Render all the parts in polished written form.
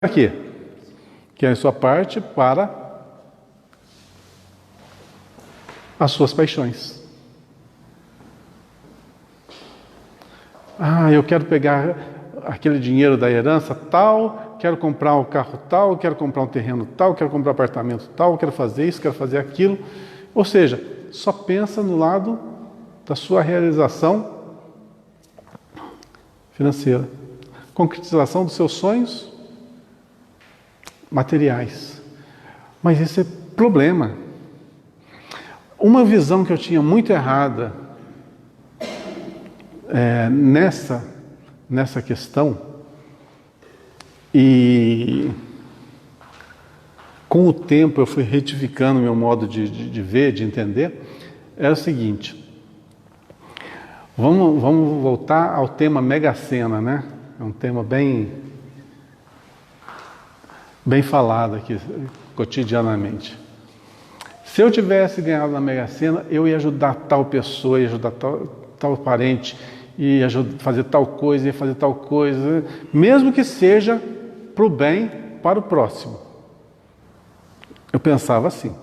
Aqui, que é a sua parte para as suas paixões. Eu quero pegar aquele dinheiro da herança tal, quero comprar um carro tal, quero comprar um terreno tal, quero comprar um apartamento tal, quero fazer isso, quero fazer aquilo. Ou seja, só pensa no lado da sua realização financeira, concretização dos seus sonhos materiais. Mas esse é problema. Uma visão que eu tinha muito errada nessa questão, e com o tempo eu fui retificando meu modo de ver, de entender, era o seguinte: vamos voltar ao tema Mega Sena, né? É um tema bem falado aqui cotidianamente. Se eu tivesse ganhado na Mega Sena, eu ia ajudar tal pessoa, ia ajudar tal parente, ia fazer tal coisa, ia fazer tal coisa, mesmo que seja para o bem, para o próximo. Eu pensava assim: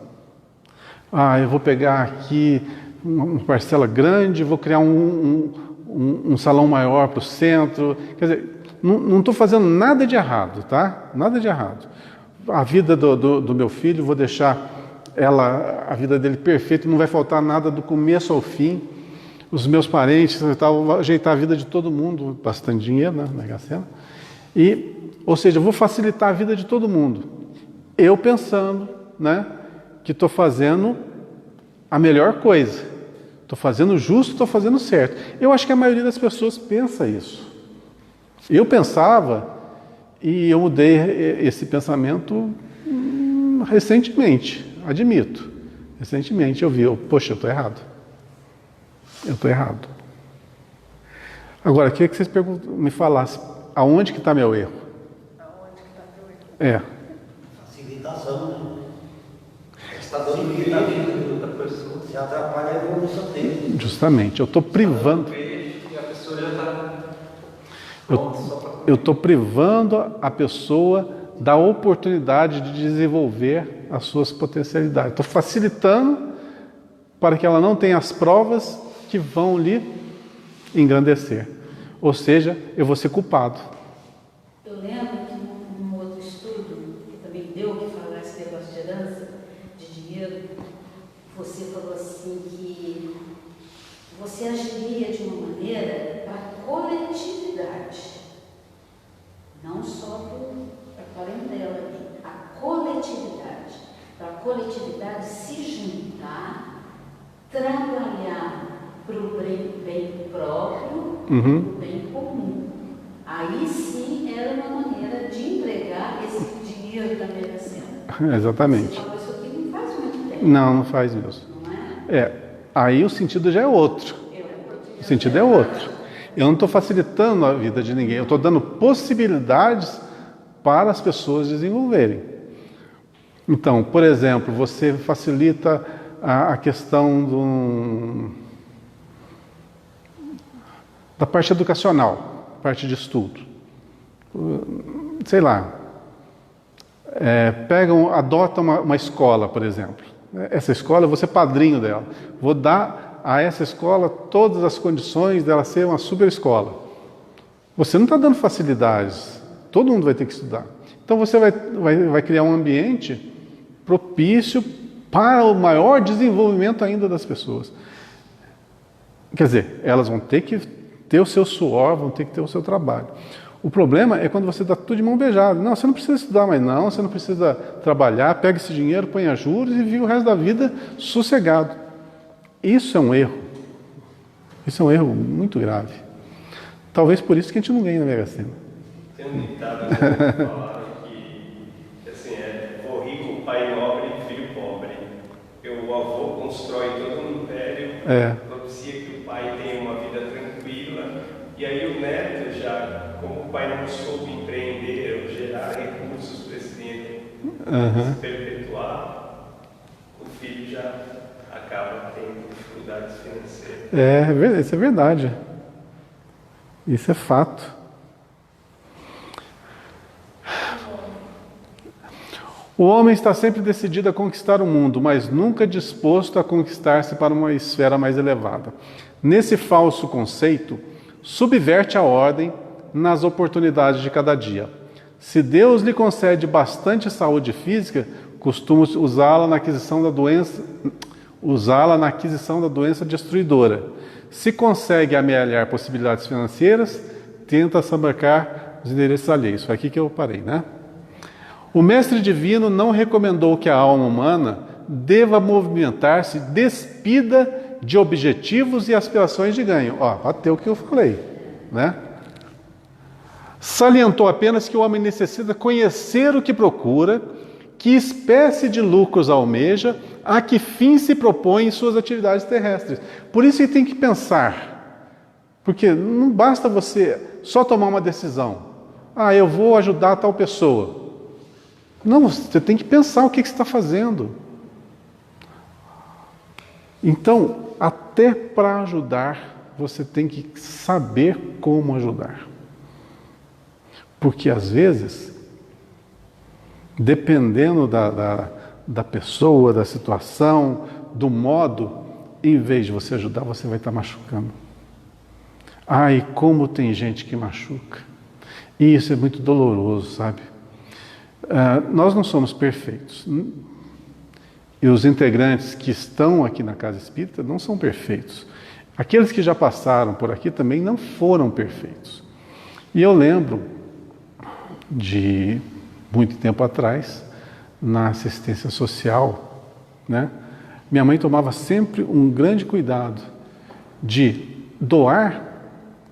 eu vou pegar aqui uma parcela grande, vou criar um salão maior para o centro. Quer dizer, não estou fazendo nada de errado, tá? Nada de errado. A vida do meu filho, vou deixar a vida dele perfeita, não vai faltar nada do começo ao fim. Os meus parentes, vou ajeitar a vida de todo mundo, bastante dinheiro, né? Mega Sena. Ou seja, eu vou facilitar a vida de todo mundo. Eu pensando, né, que estou fazendo a melhor coisa. Estou fazendo justo, estou fazendo certo. Eu acho que a maioria das pessoas pensa isso. Eu pensava, e eu mudei esse pensamento recentemente, admito. Recentemente eu vi, poxa, eu estou errado. Eu estou errado. Agora, queria que vocês me falassem, aonde que está meu erro? Aonde que está teu erro? Facilitação, né? Você está dando vida à vida de outra pessoa, você atrapalha a evolução dele. Justamente, eu estou privando. E a pessoa já está... Eu estou privando a pessoa da oportunidade de desenvolver as suas potencialidades. Estou facilitando para que ela não tenha as provas que vão lhe engrandecer. Ou seja, eu vou ser culpado. Eu lembro que num outro estudo, que também deu o que falar esse negócio de herança, de dinheiro, você falou assim que você agiria de uma maneira para a coletividade, não só para a parentela, a coletividade, para a coletividade se juntar, trabalhar para o bem próprio, para o bem comum. Aí sim era uma maneira de entregar esse dinheiro da Mega Sena. Exatamente. Você falou isso aqui não faz muito tempo. Não faz mesmo. Não é? Aí o sentido já é outro. O sentido é outro. Eu não estou facilitando a vida de ninguém, eu estou dando possibilidades para as pessoas desenvolverem. Então, por exemplo, você facilita a questão da parte educacional, parte de estudo. Sei lá, adota uma escola, por exemplo. Essa escola, eu vou ser padrinho dela. Vou dar a essa escola todas as condições dela ser uma super escola. Você não está dando facilidades. Todo mundo vai ter que estudar. Então você vai criar um ambiente propício para o maior desenvolvimento ainda das pessoas. Quer dizer, elas vão ter que ter o seu suor, vão ter que ter o seu trabalho. O problema é quando você dá tudo de mão beijada. Não, você não precisa estudar mais não, você não precisa trabalhar, pega esse dinheiro, põe a juros e vive o resto da vida sossegado. Isso é um erro. Isso é um erro muito grave. Talvez por isso que a gente não ganha na Mega Sena. Tem um ditado que falaram que assim, vô rico, pai nobre e filho pobre. O avô constrói todo um império, propicia que o pai tenha uma vida tranquila, e aí o neto já, como o pai não soube empreender ou gerar recursos para esse dinheiro se perpetuar, o filho já acaba tendo dificuldades financeiras. Isso é verdade. Isso é fato. O homem está sempre decidido a conquistar o mundo, mas nunca disposto a conquistar-se para uma esfera mais elevada. Nesse falso conceito, subverte a ordem nas oportunidades de cada dia. Se Deus lhe concede bastante saúde física, costuma usá-la na aquisição da doença destruidora. Se consegue amealhar possibilidades financeiras, tenta sambarcar os interesses alheios. Foi aqui que eu parei, né? O Mestre Divino não recomendou que a alma humana deva movimentar-se despida de objetivos e aspirações de ganho. Até o que eu falei, né? Salientou apenas que o homem necessita conhecer o que procura, que espécie de lucros almeja, a que fim se propõe em suas atividades terrestres. Por isso ele tem que pensar, porque não basta você só tomar uma decisão. Eu vou ajudar tal pessoa. Não, você tem que pensar o que você está fazendo. Então, até para ajudar, você tem que saber como ajudar. Porque às vezes, dependendo da pessoa, da situação, do modo, em vez de você ajudar, você vai estar machucando. E como tem gente que machuca. E isso é muito doloroso, sabe? Nós não somos perfeitos. E os integrantes que estão aqui na Casa Espírita não são perfeitos. Aqueles que já passaram por aqui também não foram perfeitos. E eu lembro de muito tempo atrás, na assistência social, né? Minha mãe tomava sempre um grande cuidado de doar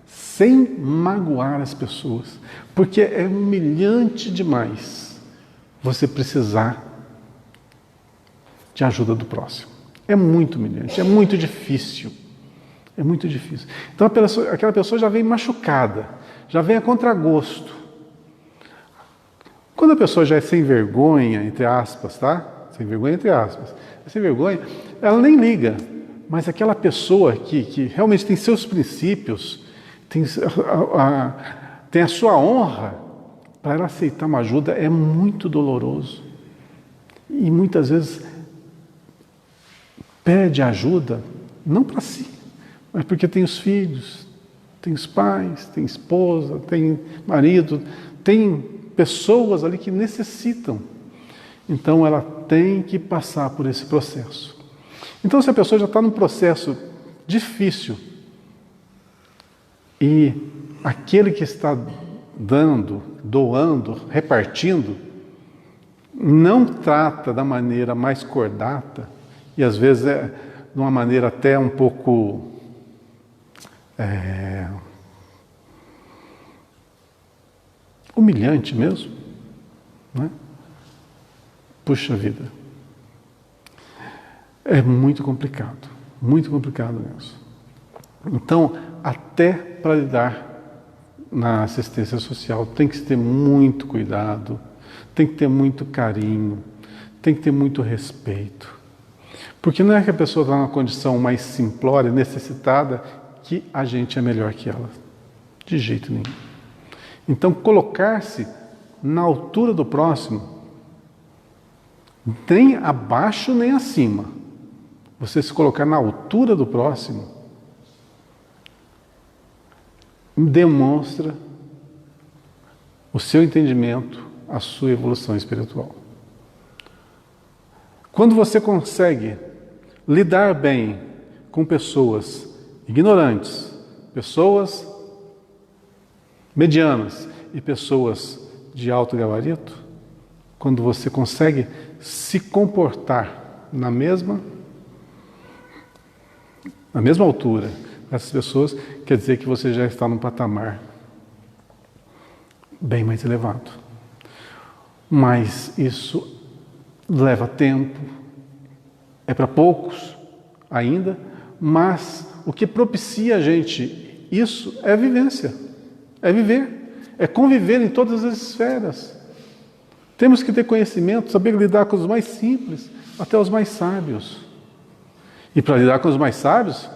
sem magoar as pessoas, porque é humilhante demais você precisar de ajuda do próximo. É muito humilhante, é muito difícil. É muito difícil. Então aquela pessoa já vem machucada, já vem a contragosto. Quando a pessoa já é sem vergonha, entre aspas, tá? Sem vergonha, entre aspas. Sem vergonha, ela nem liga. Mas aquela pessoa que realmente tem seus princípios, tem a sua honra, para ela aceitar uma ajuda é muito doloroso. E muitas vezes pede ajuda, não para si, mas porque tem os filhos, tem os pais, tem esposa, tem marido, tem pessoas ali que necessitam. Então ela tem que passar por esse processo. Então se a pessoa já está num processo difícil e aquele que está doando, repartindo, não trata da maneira mais cordata, e às vezes é de uma maneira até um pouco humilhante mesmo, né? Puxa vida, é muito complicado mesmo. Então, até para lidar na assistência social tem que ter muito cuidado, tem que ter muito carinho, tem que ter muito respeito. Porque não é que a pessoa está numa condição mais simplória, necessitada, que a gente é melhor que ela. De jeito nenhum. Então, colocar-se na altura do próximo, nem abaixo nem acima. Você se colocar na altura do próximo, demonstra o seu entendimento, a sua evolução espiritual. Quando você consegue lidar bem com pessoas ignorantes, pessoas medianas e pessoas de alto gabarito, quando você consegue se comportar na mesma altura essas pessoas, quer dizer que você já está num patamar bem mais elevado. Mas isso leva tempo, é para poucos ainda, mas o que propicia a gente isso é a vivência, é viver, é conviver em todas as esferas. Temos que ter conhecimento, saber lidar com os mais simples até os mais sábios. E para lidar com os mais sábios,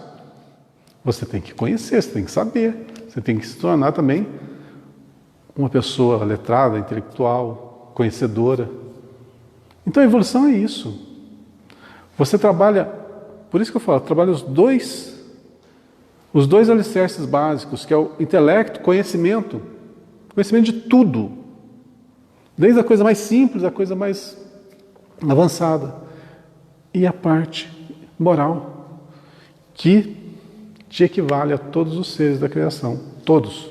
você tem que conhecer, você tem que saber, você tem que se tornar também uma pessoa letrada, intelectual, conhecedora. Então a evolução é isso. Você trabalha, por isso que eu falo, trabalha os dois alicerces básicos, que é o intelecto, conhecimento de tudo. Desde a coisa mais simples à coisa mais avançada. E a parte moral, que te equivale a todos os seres da criação. Todos.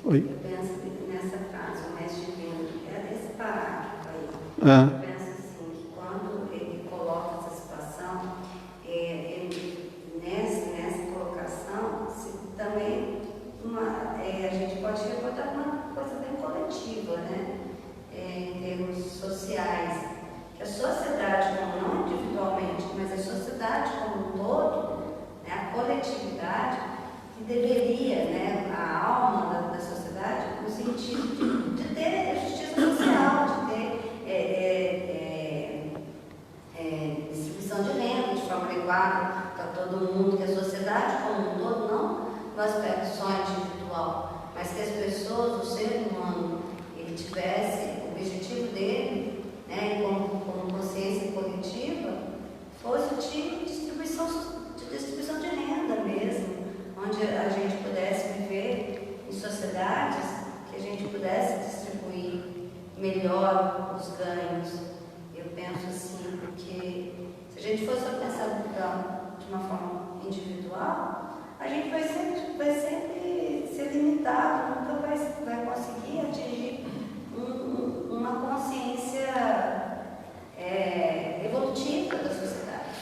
Oi? Eu penso nessa frase, o mestre divino, é esse parágrafo aí. Ah. Eu penso assim, que quando ele coloca essa situação, nessa colocação, também a gente pode recordar uma coisa bem coletiva, né? Em termos sociais, que a sociedade, não individualmente, mas a sociedade como um todo, né, a coletividade, que deveria, né, a alma da sociedade, no sentido de ter justiça social, de ter distribuição de renda de forma adequada para todo mundo, que a sociedade como um todo, não no aspecto só individual, mas que as pessoas, o ser humano, ele tivesse o objetivo dele, né, como consciência coletiva, fosse de distribuição de renda mesmo, onde a gente pudesse viver em sociedades que a gente pudesse distribuir melhor os ganhos. Eu penso assim, porque se a gente fosse pensar de uma forma individual, a gente vai sempre ser limitado, nunca vai conseguir atingir uma consciência evolutiva da sociedade.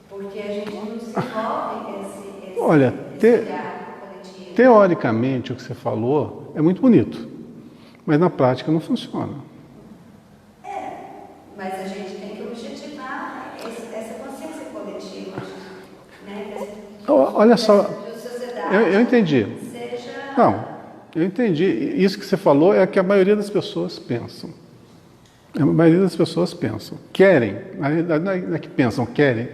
Porque a gente não desenvolve esse Olha, olhar coletivo. Teoricamente, o que você falou é muito bonito, mas na prática não funciona. Mas a gente tem que objetivar essa consciência coletiva, né? Olha só, De sociedade. eu entendi. Seja... Não, eu entendi. Isso que você falou é que a maioria das pessoas pensam. A maioria das pessoas pensam. Querem, na realidade não é que pensam, querem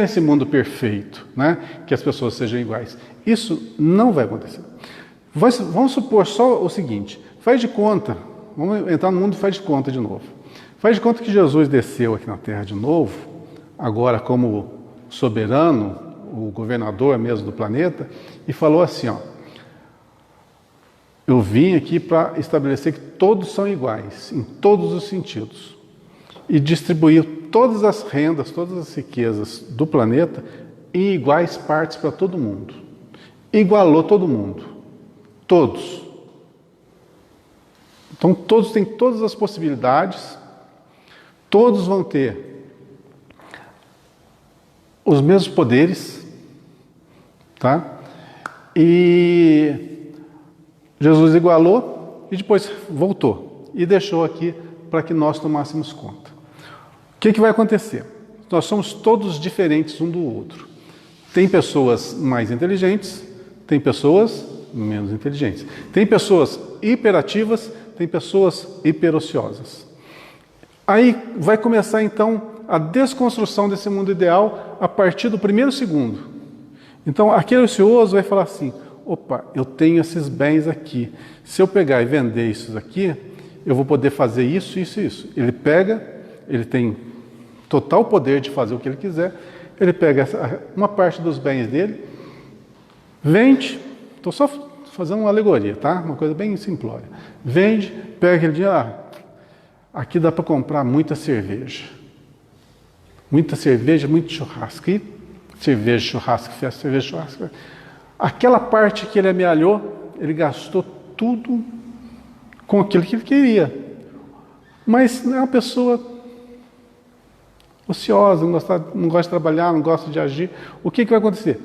esse mundo perfeito, né? Que as pessoas sejam iguais. Isso não vai acontecer. Vamos supor só o seguinte, faz de conta, vamos entrar no mundo e faz de conta de novo. Faz de conta que Jesus desceu aqui na Terra de novo, agora como soberano, o governador mesmo do planeta, e falou assim, ó, eu vim aqui para estabelecer que todos são iguais, em todos os sentidos, e distribuir todas as rendas, todas as riquezas do planeta em iguais partes para todo mundo. Igualou todo mundo. Todos. Então todos têm todas as possibilidades, todos vão ter os mesmos poderes, tá? E Jesus igualou e depois voltou e deixou aqui para que nós tomássemos conta. O que vai acontecer? Nós somos todos diferentes um do outro. Tem pessoas mais inteligentes, tem pessoas menos inteligentes. Tem pessoas hiperativas, tem pessoas hiperociosas. Aí vai começar então a desconstrução desse mundo ideal a partir do primeiro segundo. Então aquele ocioso vai falar assim, opa, eu tenho esses bens aqui. Se eu pegar e vender isso aqui, eu vou poder fazer isso, isso e isso. Ele pega, ele tem total poder de fazer o que ele quiser, ele pega uma parte dos bens dele, vende, estou só fazendo uma alegoria, tá? Uma coisa bem simplória. Vende, pega aquele dinheiro, aqui dá para comprar muita cerveja. Muita cerveja, muito churrasco. E cerveja, churrasco, festa, cerveja, churrasco. Aquela parte que ele amealhou, ele gastou tudo com aquilo que ele queria. Mas não é uma pessoa ociosa, não gosta de trabalhar, não gosta de agir. O que vai acontecer?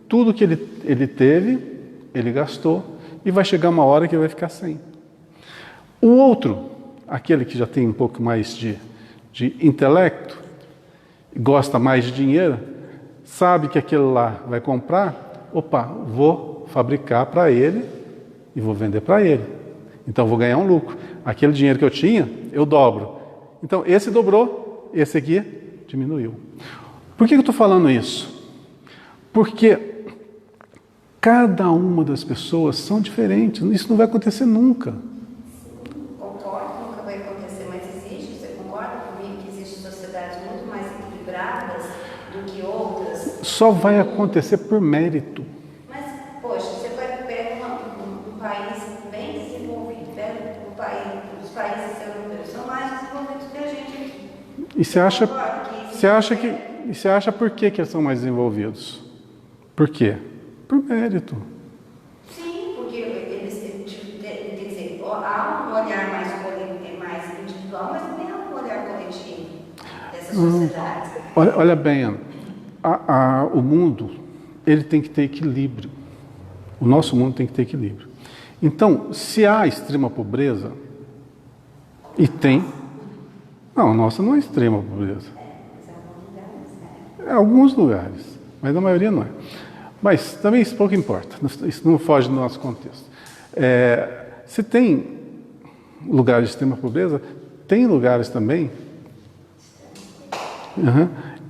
Tudo que ele teve, ele gastou, e vai chegar uma hora que ele vai ficar sem. O outro, aquele que já tem um pouco mais de intelecto, gosta mais de dinheiro, sabe que aquele lá vai comprar, opa, vou fabricar para ele e vou vender para ele. Então vou ganhar um lucro. Aquele dinheiro que eu tinha, eu dobro. Então esse dobrou, esse aqui diminuiu. Por que eu estou falando isso? Porque cada uma das pessoas são diferentes. Isso não vai acontecer nunca. Concordo, nunca vai acontecer. equilibradas do que outras. Só vai acontecer por mérito. Mas, poxa, você pega um país bem desenvolvido, pega os países europeus, são mais desenvolvidos que a gente aqui. E você acha por que eles são mais desenvolvidos? Por quê? Por mérito. Sim, porque eles, quer dizer, há um olhar mais individual, mas também há um olhar coletivo dessas sociedades. Olha bem, Ana, o mundo ele tem que ter equilíbrio. O nosso mundo tem que ter equilíbrio. Então, se há extrema pobreza, e tem, não, a nossa não é extrema pobreza. Em alguns lugares, mas na maioria não é. Mas também isso pouco importa, isso não foge do nosso contexto. Se tem lugares de extrema pobreza, tem lugares também.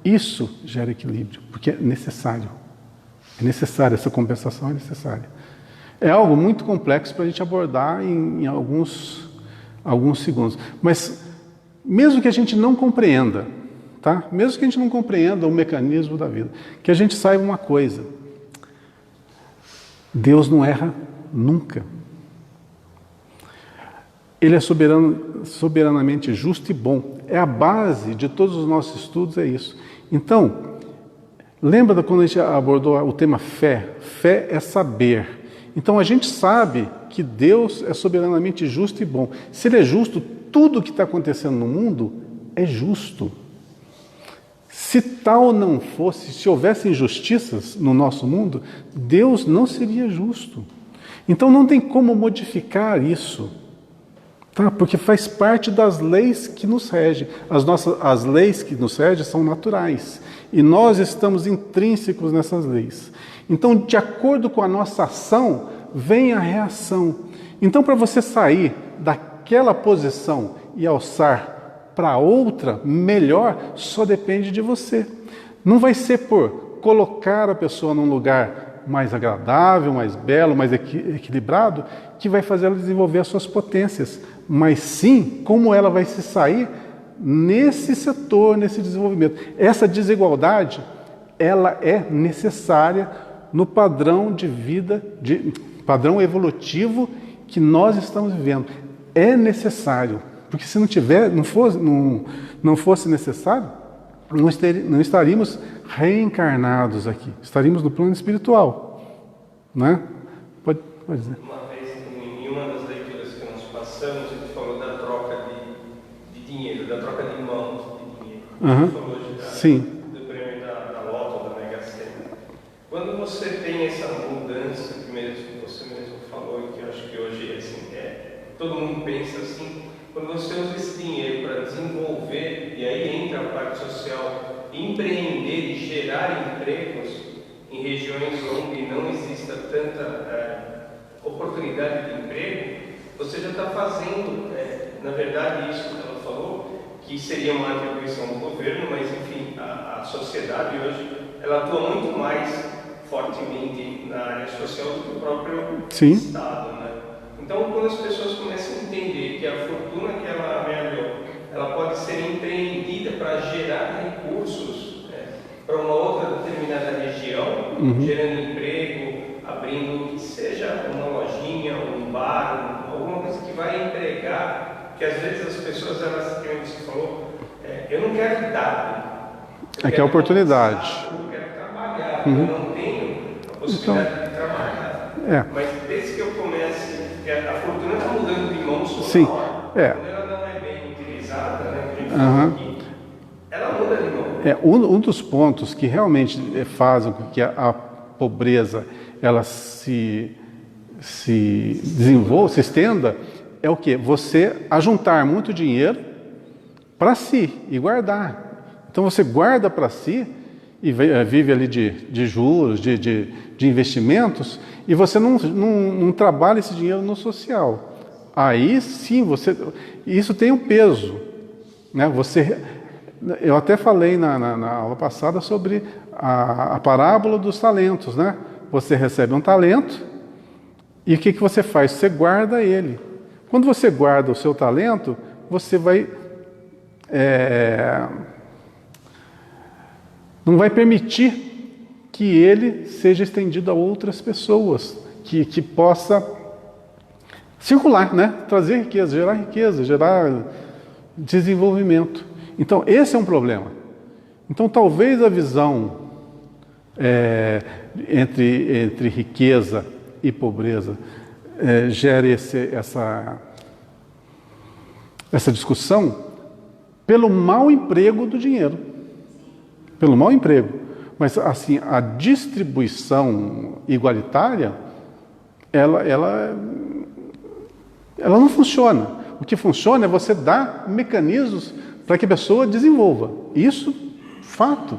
Isso gera equilíbrio, porque é necessário. É necessário, essa compensação é necessária. É algo muito complexo para a gente abordar em alguns segundos. Mas mesmo que a gente não compreenda, tá? Mesmo que a gente não compreenda o mecanismo da vida, que a gente saiba uma coisa: Deus não erra nunca. Ele é soberanamente justo e bom. É a base de todos os nossos estudos, é isso. Então, lembra quando a gente abordou o tema fé? Fé é saber. Então a gente sabe que Deus é soberanamente justo e bom. Se Ele é justo, tudo que está acontecendo no mundo é justo. Se tal não fosse, se houvesse injustiças no nosso mundo, Deus não seria justo. Então não tem como modificar isso, tá? Porque faz parte das leis que nos regem. As leis que nos regem são naturais e nós estamos intrínsecos nessas leis. Então, de acordo com a nossa ação, vem a reação. Então, para você sair daquela posição e alçar para outra melhor, só depende de você. Não vai ser por colocar a pessoa num lugar mais agradável, mais belo, mais equilibrado, que vai fazer ela desenvolver as suas potências, mas sim como ela vai se sair nesse setor, nesse desenvolvimento. Essa desigualdade, ela é necessária no padrão de vida, padrão evolutivo que nós estamos vivendo. É necessário, porque se não fosse necessário, não estaríamos reencarnados aqui, estaríamos no plano espiritual, né? Pode dizer. Uma vez, em uma das leituras que nós passamos, ele falou da troca de dinheiro, da troca de mãos de dinheiro. Ele falou Sim. do prêmio da Loto, da Mega Sena. Quando você tem essa mudança que você mesmo falou, e que eu acho que hoje assim, todo mundo pensa assim, quando você usa esse dinheiro para desenvolver, e aí entra a parte social, empreender e gerar empregos em regiões onde não exista tanta oportunidade de emprego, você já está fazendo, na verdade, isso que ela falou, que seria uma atribuição do governo, mas enfim, a sociedade hoje, ela atua muito mais fortemente na área social do que o próprio Estado, né? Então, quando as pessoas começam a entender que a fortuna que ela amealhou, ela pode ser empreendida para gerar recursos para uma outra determinada região, gerando emprego, abrindo que seja uma lojinha, um bar, alguma coisa que vai empregar, que às vezes as pessoas, elas, como você falou, eu não quero dar. Que é a oportunidade. Eu quero trabalhar, eu não tenho a possibilidade de trabalhar. Mas desde que eu comece, a fortuna está mudando de mãos toda Sim. hora. Quando ela não é bem utilizada, né, que a gente fala aqui, ela muda de mão. Um dos pontos que realmente fazem com que a pobreza ela se desenvolva, se estenda, é o quê? Você ajuntar muito dinheiro para si e guardar. Então você guarda para si e vive ali de juros, de investimentos, e você não trabalha esse dinheiro no social. Aí sim, isso tem um peso, né? Eu até falei na aula passada sobre a parábola dos talentos, né? Você recebe um talento e o que você faz? Você guarda ele. Quando você guarda o seu talento, você vai não vai permitir que ele seja estendido a outras pessoas, que possa circular, né? Trazer riqueza, gerar desenvolvimento. Então, esse é um problema. Então, talvez a visão entre riqueza e pobreza gere essa discussão pelo mau emprego do dinheiro. Pelo mau emprego. Mas, assim, a distribuição igualitária, ela não funciona. O que funciona é você dar mecanismos para que a pessoa desenvolva. Isso, fato.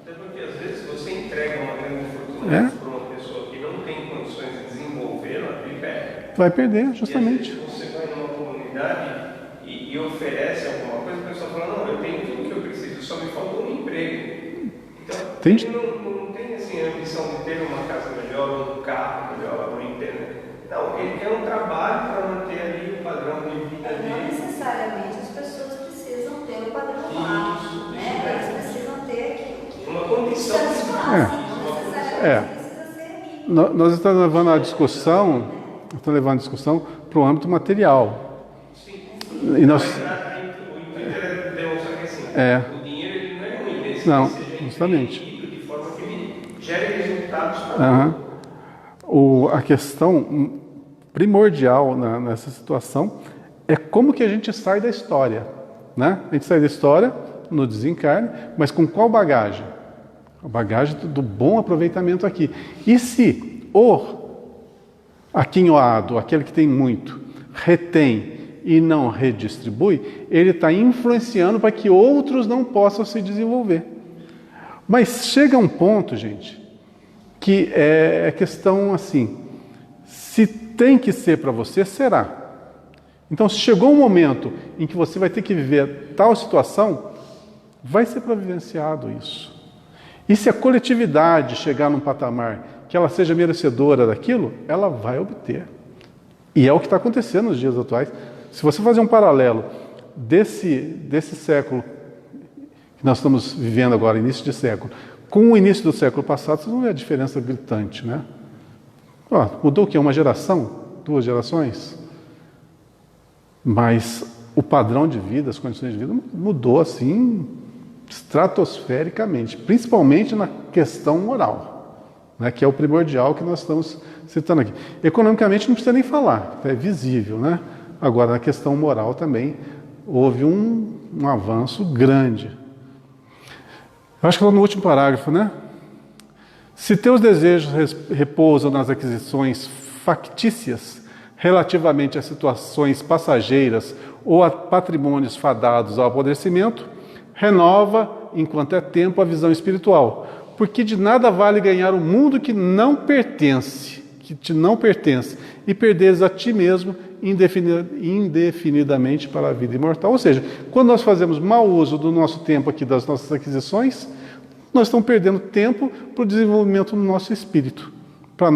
Até porque, às vezes, você entrega uma grande fortuna para uma pessoa que não tem condições de desenvolvê-la, ele perde. Vai perder, justamente. E, às vezes, você vai numa comunidade e oferece alguma coisa, a pessoa fala, não, eu tenho tudo que eu preciso, só me faltou um emprego. Então, Entendi. ele não tem assim, a ambição de ter uma casa melhor, um carro melhor, uma internet. Não, ele quer um trabalho para manter ali o padrão de vida Não dele. necessariamente as pessoas precisam ter o padrão alto, né? Elas precisam ter Uma condição de Não necessariamente precisa ser rico. Nós estamos levando a discussão para o âmbito material. Sim. E nós, Mas o intuito é demonstrar que assim, o dinheiro ele não é ruim, ele não, seja justamente. empreendido de forma que ele gere resultados para Aham. A questão primordial nessa situação é como que a gente sai da história, né? A gente sai da história no desencarne, mas com qual bagagem? A bagagem do bom aproveitamento aqui. E se o aquinhoado, aquele que tem muito, retém e não redistribui, ele está influenciando para que outros não possam se desenvolver. Mas chega um ponto, gente, que é questão assim, se tem que ser para você, será. Então, se chegou um momento em que você vai ter que viver tal situação, vai ser providenciado isso. E se a coletividade chegar num patamar que ela seja merecedora daquilo, ela vai obter. E é o que está acontecendo nos dias atuais. Se você fazer um paralelo desse século que nós estamos vivendo agora, início de século, com o início do século passado, vocês vão ver a diferença gritante, né? Mudou o quê? Uma geração? 2 gerações? Mas o padrão de vida, as condições de vida mudou assim estratosfericamente, principalmente na questão moral, né, que é o primordial que nós estamos citando aqui. Economicamente não precisa nem falar, é visível, né? Agora, na questão moral também houve um avanço grande. Eu acho que estou no último parágrafo, né? Se teus desejos repousam nas aquisições factícias relativamente a situações passageiras ou a patrimônios fadados ao apodrecimento, renova, enquanto é tempo, a visão espiritual, porque de nada vale ganhar o mundo que te não pertence, e perderes a ti mesmo indefinidamente para a vida imortal. Ou seja, quando nós fazemos mau uso do nosso tempo aqui, das nossas aquisições, nós estamos perdendo tempo para o desenvolvimento do nosso espírito, para o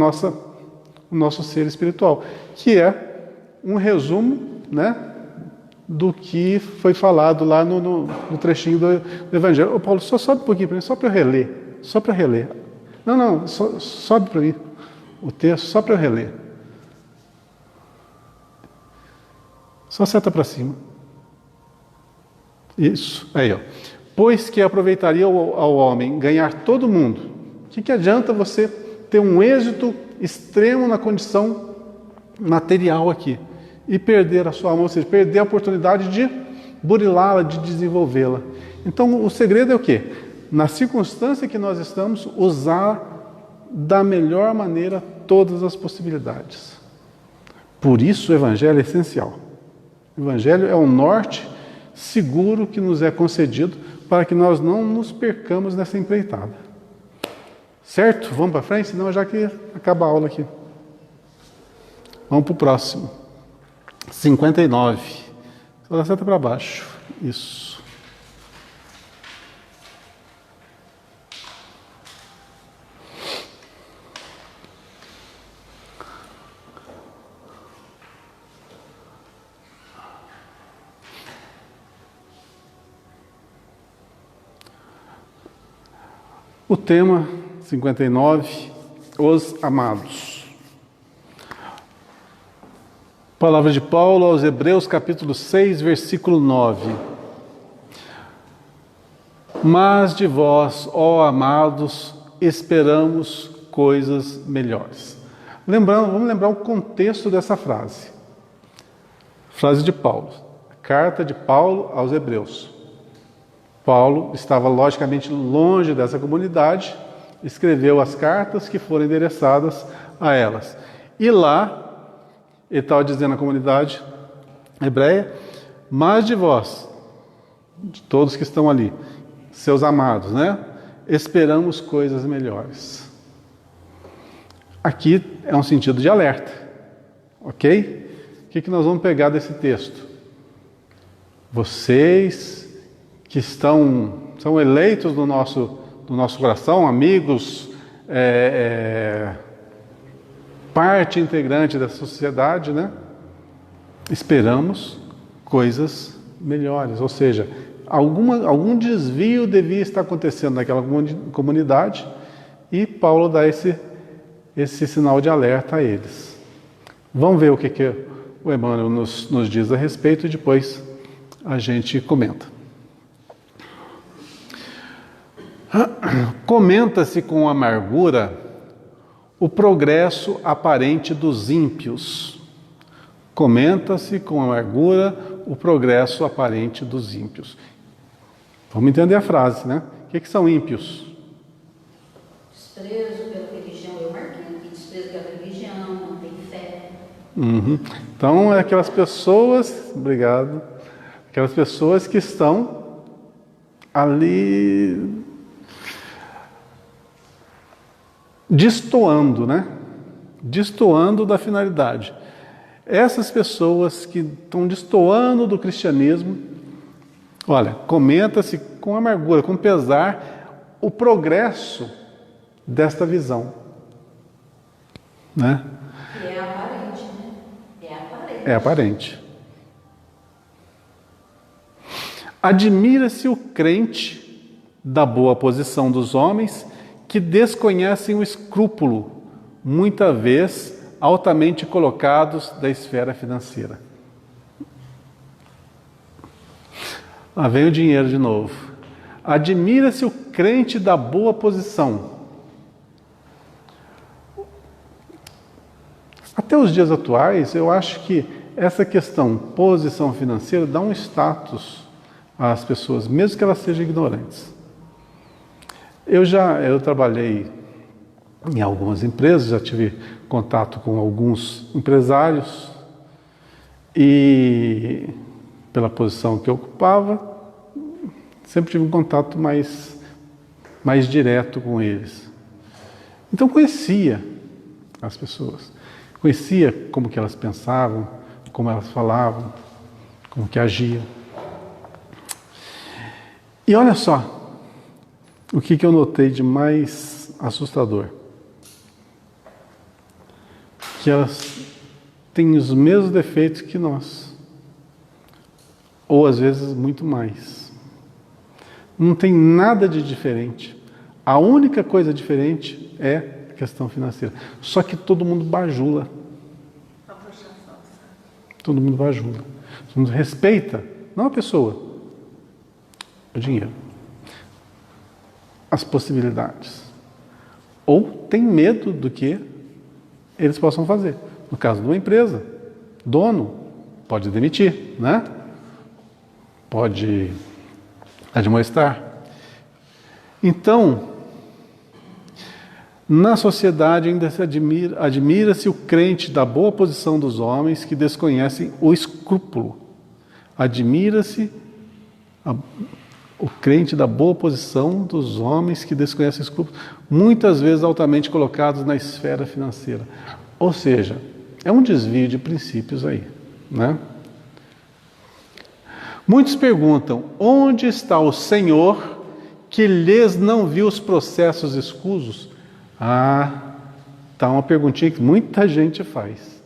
nosso ser espiritual, que é um resumo, né, do que foi falado lá no trechinho do Evangelho. Ô Paulo, só sobe um pouquinho para mim, só para eu reler. Não, sobe para mim o texto, só para eu reler. Só seta para cima. Isso, aí ó. Pois que aproveitaria ao homem ganhar todo mundo. O que adianta você ter um êxito extremo na condição material aqui e perder a sua alma, ou seja, perder a oportunidade de burilá-la, de desenvolvê-la. Então, o segredo é o quê? Na circunstância que nós estamos, usar da melhor maneira todas as possibilidades. Por isso, o Evangelho é essencial. O Evangelho é o norte seguro que nos é concedido para que nós não nos percamos nessa empreitada. Certo? Vamos para frente? Senão já que acaba a aula aqui. Vamos para o próximo. 59. Só dá seta para baixo. Isso. O tema 59, os amados. Palavra de Paulo aos Hebreus, capítulo 6, versículo 9. Mas de vós, ó amados, esperamos coisas melhores. Vamos lembrar o contexto dessa frase. Frase de Paulo. Carta de Paulo aos Hebreus. Paulo estava logicamente longe dessa comunidade, escreveu as cartas que foram endereçadas a elas. E lá, ele estava dizendo à comunidade hebreia, mas de vós, de todos que estão ali, seus amados, né? Esperamos coisas melhores. Aqui é um sentido de alerta, ok? O que nós vamos pegar desse texto? Vocês que são eleitos do nosso coração, amigos, parte integrante da sociedade, né? Esperamos coisas melhores, ou seja, algum desvio devia estar acontecendo naquela comunidade e Paulo dá esse sinal de alerta a eles. Vamos ver o que o Emmanuel nos diz a respeito e depois a gente comenta. Comenta-se com amargura o progresso aparente dos ímpios. Comenta-se com amargura o progresso aparente dos ímpios. Vamos entender a frase, né? O que são ímpios? Desprezo pela religião, eu marquei aqui, desprezo pela religião, não tem fé. Então, é aquelas pessoas, obrigado, aquelas pessoas que estão ali destoando, né? Destoando da finalidade. Essas pessoas que estão destoando do cristianismo, olha, comenta-se com amargura, com pesar, o progresso desta visão, né? E é aparente, né? É aparente. É aparente. Admira-se o crente da boa posição dos homens que desconhecem o escrúpulo, muita vez altamente colocados da esfera financeira. Lá vem o dinheiro de novo. Admira-se o crente da boa posição. Até os dias atuais, eu acho que essa questão posição financeira dá um status às pessoas, mesmo que elas sejam ignorantes. Eu trabalhei em algumas empresas, já tive contato com alguns empresários e pela posição que eu ocupava, sempre tive um contato mais direto com eles. Então conhecia as pessoas, conhecia como que elas pensavam, como elas falavam, como que agiam. E olha só, o que eu notei de mais assustador? Que elas têm os mesmos defeitos que nós. Ou às vezes muito mais. Não tem nada de diferente. A única coisa diferente é a questão financeira. Só que todo mundo bajula. Todo mundo bajula. Todo mundo respeita, não a pessoa, o dinheiro. As possibilidades. Ou tem medo do que eles possam fazer. No caso de uma empresa, dono pode demitir, né? Pode admoestar. Então, na sociedade ainda se admira-se o crente da boa posição dos homens que desconhecem o escrúpulo. Admira-se o crente da boa posição dos homens que desconhecem o escrúpulo, muitas vezes altamente colocados na esfera financeira. Ou seja, é um desvio de princípios aí, né? Muitos perguntam, onde está o Senhor que lhes não viu os processos escusos? Tá uma perguntinha que muita gente faz.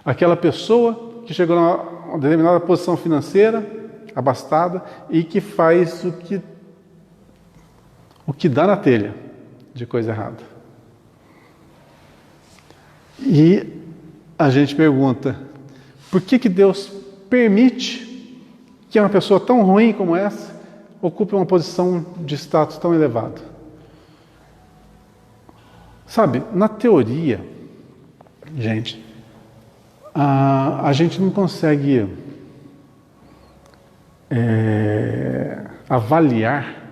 Aquela pessoa que chegou a uma determinada posição financeira, abastada, e que faz o que dá na telha, de coisa errada. E a gente pergunta, por que Deus permite que uma pessoa tão ruim como essa ocupe uma posição de status tão elevado? Sabe, na teoria, gente, a gente não consegue avaliar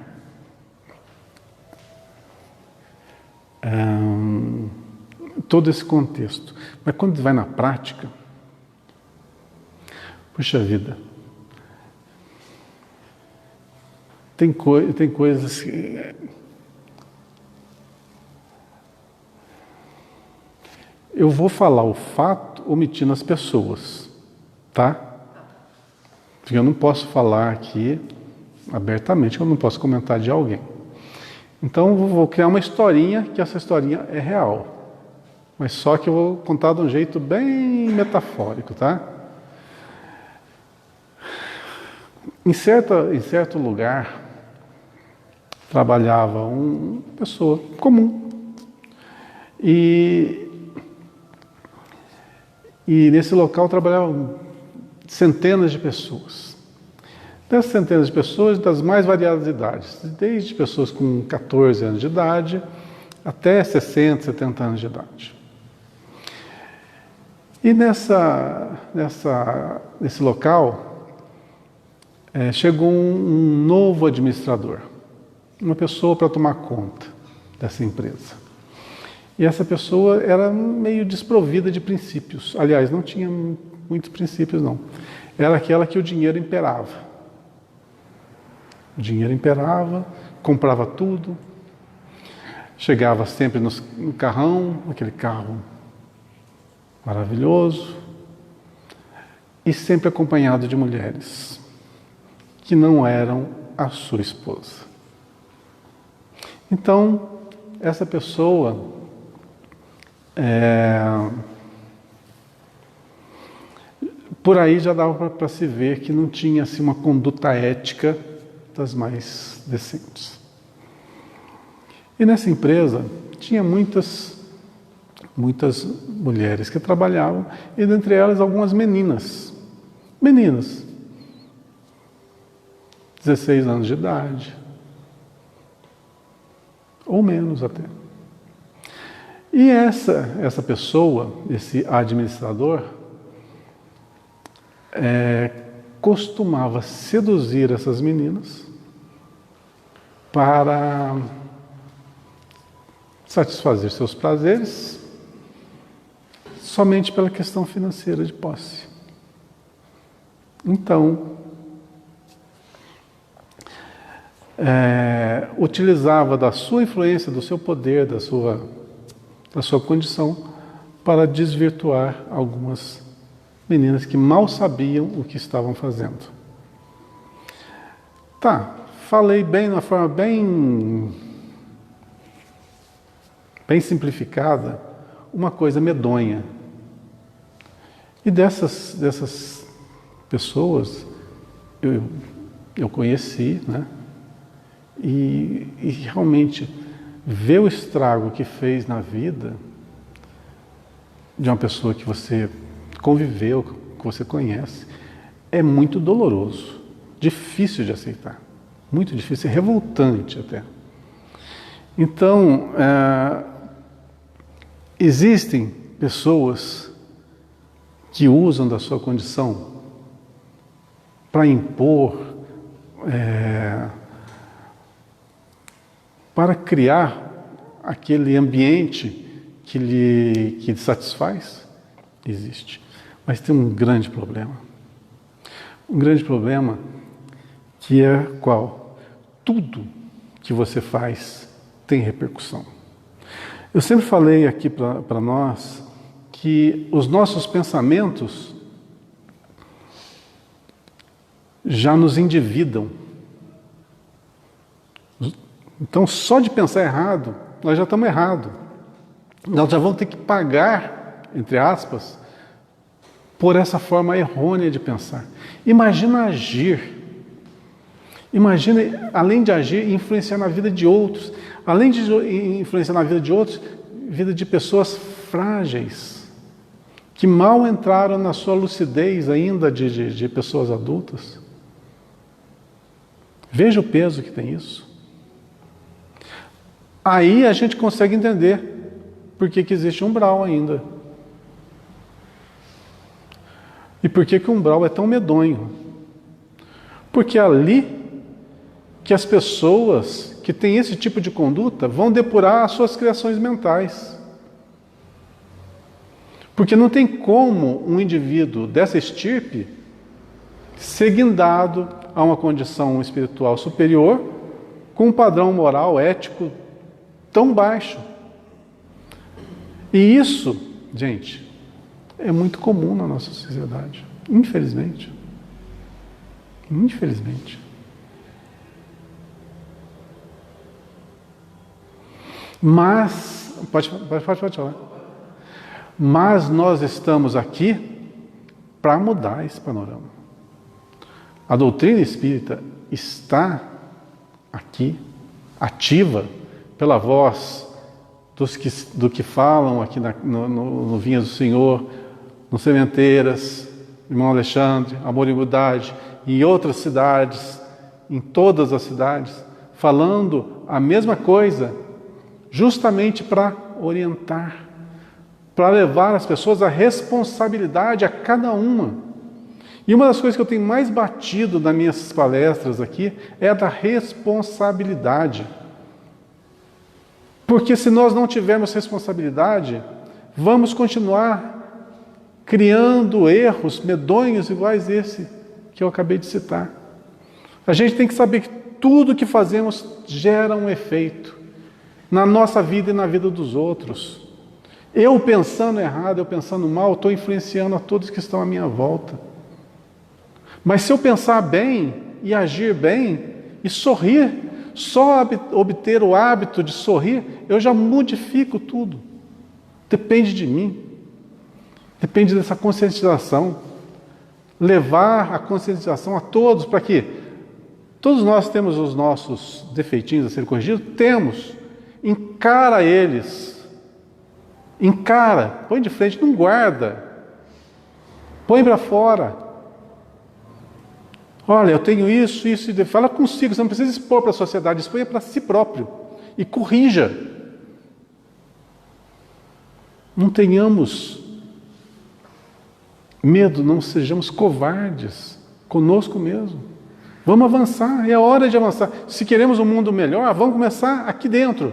todo esse contexto. Mas quando vai na prática, puxa vida, tem coisas que... Eu vou falar o fato omitindo as pessoas, tá? Porque eu não posso falar aqui abertamente, eu não posso comentar de alguém. Então eu vou criar uma historinha, que essa historinha é real. Mas só que eu vou contar de um jeito bem metafórico, tá? Em certo lugar, trabalhava uma pessoa comum. E nesse local trabalhavam centenas de pessoas. Dessas centenas de pessoas, das mais variadas idades, desde pessoas com 14 anos de idade até 60, 70 anos de idade. E nesse local chegou um novo administrador, uma pessoa para tomar conta dessa empresa. E essa pessoa era meio desprovida de princípios. Aliás, não tinha muitos princípios, não. Era aquela que o dinheiro imperava. O dinheiro imperava, comprava tudo, chegava sempre no carrão, aquele carro maravilhoso, e sempre acompanhado de mulheres que não eram a sua esposa. Então, essa pessoa por aí já dava para se ver que não tinha assim, uma conduta ética das mais decentes. E nessa empresa tinha muitas mulheres que trabalhavam, e dentre elas algumas meninas, 16 anos de idade, ou menos até. E essa pessoa, esse administrador, costumava seduzir essas meninas para satisfazer seus prazeres somente pela questão financeira de posse. Então, utilizava da sua influência, do seu poder, da sua condição, para desvirtuar algumas meninas que mal sabiam o que estavam fazendo. Tá, falei bem, de uma forma bem simplificada, uma coisa medonha. E dessas pessoas eu conheci, né? E realmente ver o estrago que fez na vida de uma pessoa que você conviveu, que você conhece, é muito doloroso, difícil de aceitar, muito difícil, revoltante até. Então, existem pessoas que usam da sua condição para impor, para criar aquele ambiente que lhe satisfaz. Existe. Mas tem um grande problema. Um grande problema que é qual? Tudo que você faz tem repercussão. Eu sempre falei aqui para nós que os nossos pensamentos já nos endividam. Então, só de pensar errado, nós já estamos errados. Nós já vamos ter que pagar, entre aspas, por essa forma errônea de pensar. Imagina agir. Imagina, além de agir, influenciar na vida de outros. além de influenciar na vida de outros, vida de pessoas frágeis, que mal entraram na sua lucidez ainda de pessoas adultas. Veja o peso que tem isso. Aí a gente consegue entender por que existe umbral ainda. E por que o umbral é tão medonho? Porque é ali que as pessoas que têm esse tipo de conduta vão depurar as suas criações mentais. Porque não tem como um indivíduo dessa estirpe ser guindado a uma condição espiritual superior com um padrão moral, ético tão baixo. E isso, gente, é muito comum na nossa sociedade, infelizmente. Infelizmente. Mas, pode falar. Mas nós estamos aqui para mudar esse panorama. A doutrina espírita está aqui, ativa, pela voz do que falam aqui no Vinha do Senhor, no Sementeiras, irmão Alexandre, Amor e Humildade, em outras cidades, em todas as cidades, falando a mesma coisa, justamente para orientar, para levar as pessoas à responsabilidade a cada uma. E uma das coisas que eu tenho mais batido nas minhas palestras aqui é a da responsabilidade. Porque se nós não tivermos responsabilidade, vamos continuar criando erros medonhos iguais esse que eu acabei de citar. A gente tem que saber que tudo que fazemos gera um efeito na nossa vida e na vida dos outros. Eu pensando errado, eu pensando mal, estou influenciando a todos que estão à minha volta. Mas se eu pensar bem e agir bem e sorrir, só obter o hábito de sorrir, eu já modifico tudo. Depende de mim. Depende dessa conscientização. Levar a conscientização a todos, para que todos nós temos os nossos defeitinhos a serem corrigidos? Temos. Encara eles. Encara. Põe de frente, não guarda. Põe para fora. Olha, eu tenho isso, e fala consigo, você não precisa expor para a sociedade, exponha para si próprio e corrija. Não tenhamos medo, não sejamos covardes conosco mesmo. Vamos avançar, é hora de avançar. Se queremos um mundo melhor, vamos começar aqui dentro.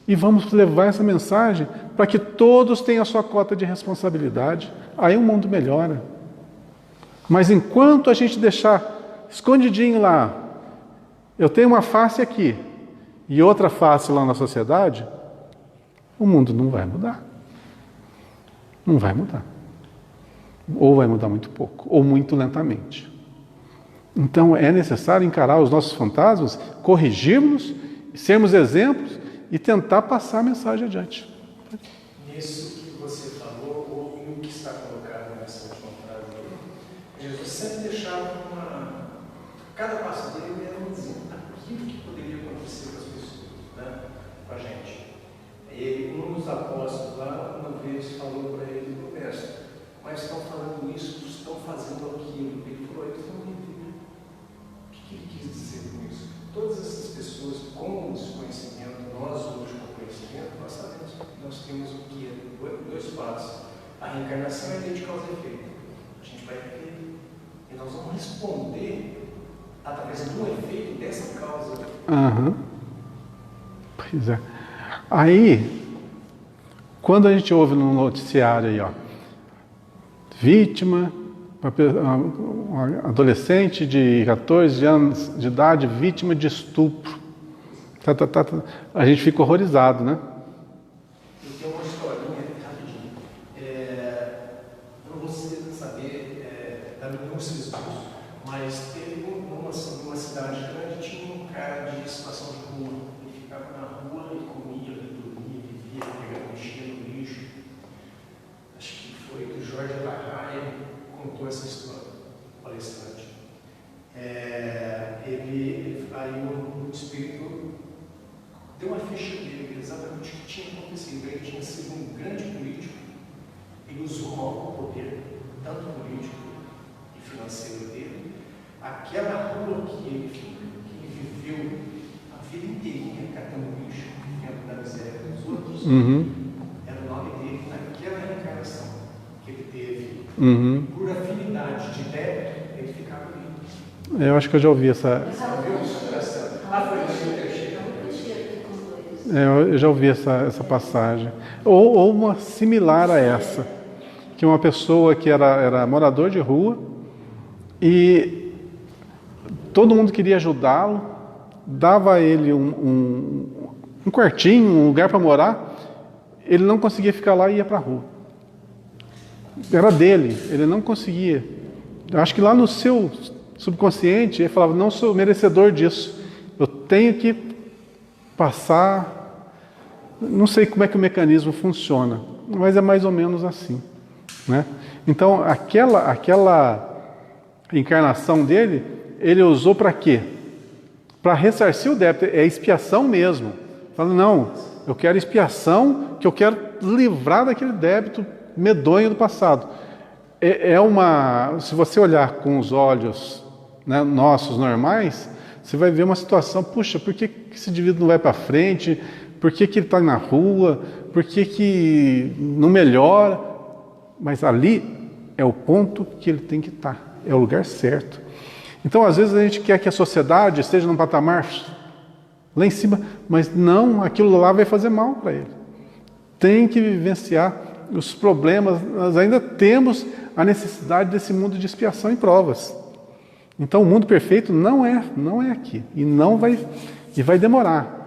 E vamos levar essa mensagem para que todos tenham a sua cota de responsabilidade. Aí o mundo melhora. Mas enquanto a gente deixar escondidinho lá, eu tenho uma face aqui e outra face lá na sociedade, o mundo não vai mudar. Não vai mudar. Ou vai mudar muito pouco, ou muito lentamente. Então é necessário encarar os nossos fantasmas, corrigirmos, sermos exemplos e tentar passar a mensagem adiante. Nisso que você falou, ou no que está colocado nessa última frase, Jesus sempre deixava cada passo dele era um exemplo daquilo que poderia acontecer com as pessoas, né? Com a gente. Um dos apóstolos lá, uma vez, falou para ele, mestre, mas estão falando isso, estão fazendo aquilo. Ele falou, eles não me viram. O que ele quis dizer com isso? Todas essas pessoas com desconhecimento, nós hoje com conhecimento, nós sabemos que nós temos o que é dois passos. A reencarnação é a lei de causa e efeito. A gente vai viver e nós vamos responder através do efeito dessa causa. Pois é. Aí, quando a gente ouve no noticiário aí, ó, vítima, uma adolescente de 14 anos de idade, vítima de estupro. A gente fica horrorizado, né? Eu tenho uma historinha rapidinho. Para você saber da minúcia disso, mas teve numa cidade grande, tinha um cara de situação de rua. Ele ficava na rua, ele comia, ele dormia, vivia, pegava, mexia no lixo. Acho que foi do Jorge Larraia, contou essa história, palestrante. Aí um espírito deu uma ficha dele exatamente o que tinha acontecido. Ele tinha sido um grande político, ele usou mal o poder, tanto político e financeiro dele. Aquela rua que ele viveu a vida inteirinha catando lixo, vivendo da miséria dos outros, era o nome dele naquela reencarnação que ele teve. Por afinidade de débito, ele ficava ali. Eu acho que eu já ouvi essa. Eu já ouvi essa passagem. Ou uma similar a essa. Que uma pessoa que era morador de rua e todo mundo queria ajudá-lo, dava a ele um quartinho, um lugar para morar, ele não conseguia ficar lá e ia para a rua. Era dele, ele não conseguia. Eu acho que lá no seu subconsciente ele falava, não sou merecedor disso, eu tenho que passar, não sei como é que o mecanismo funciona, mas é mais ou menos assim, né? Então aquela encarnação dele, ele usou para quê? Para ressarcir o débito, é expiação mesmo. Fala, não, eu quero expiação, que eu quero livrar daquele débito medonho do passado. Se você olhar com os olhos, né, nossos normais, você vai ver uma situação, puxa, por que esse indivíduo não vai para frente? Por que ele está na rua? Por que não melhora? Mas ali é o ponto que ele tem que estar, é o lugar certo. Então, às vezes a gente quer que a sociedade esteja num patamar lá em cima, mas não, aquilo lá vai fazer mal para ele. Tem que vivenciar os problemas, nós ainda temos a necessidade desse mundo de expiação e provas. Então o mundo perfeito não é aqui, e vai demorar,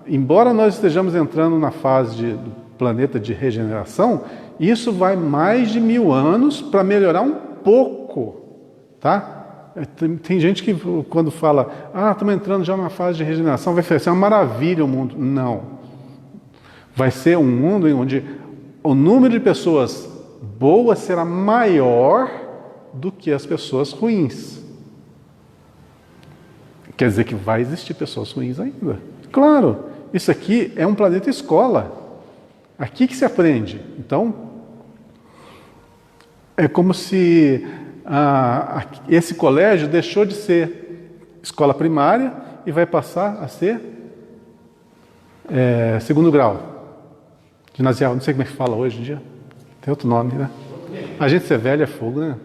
embora nós estejamos entrando na fase do planeta de regeneração, isso vai mais de 1000 anos para melhorar um pouco, tá? Tem gente que quando fala, estamos entrando já numa fase de regeneração, vai ser uma maravilha o mundo. Não. Vai ser um mundo onde o número de pessoas boas será maior do que as pessoas ruins. Quer dizer que vai existir pessoas ruins ainda. Claro, isso aqui é um planeta escola. Aqui que se aprende. Então, é como se esse colégio deixou de ser escola primária e vai passar a ser segundo grau. Ginasial, não sei como é que fala hoje em dia. Tem outro nome, né? A gente ser velho é fogo, né?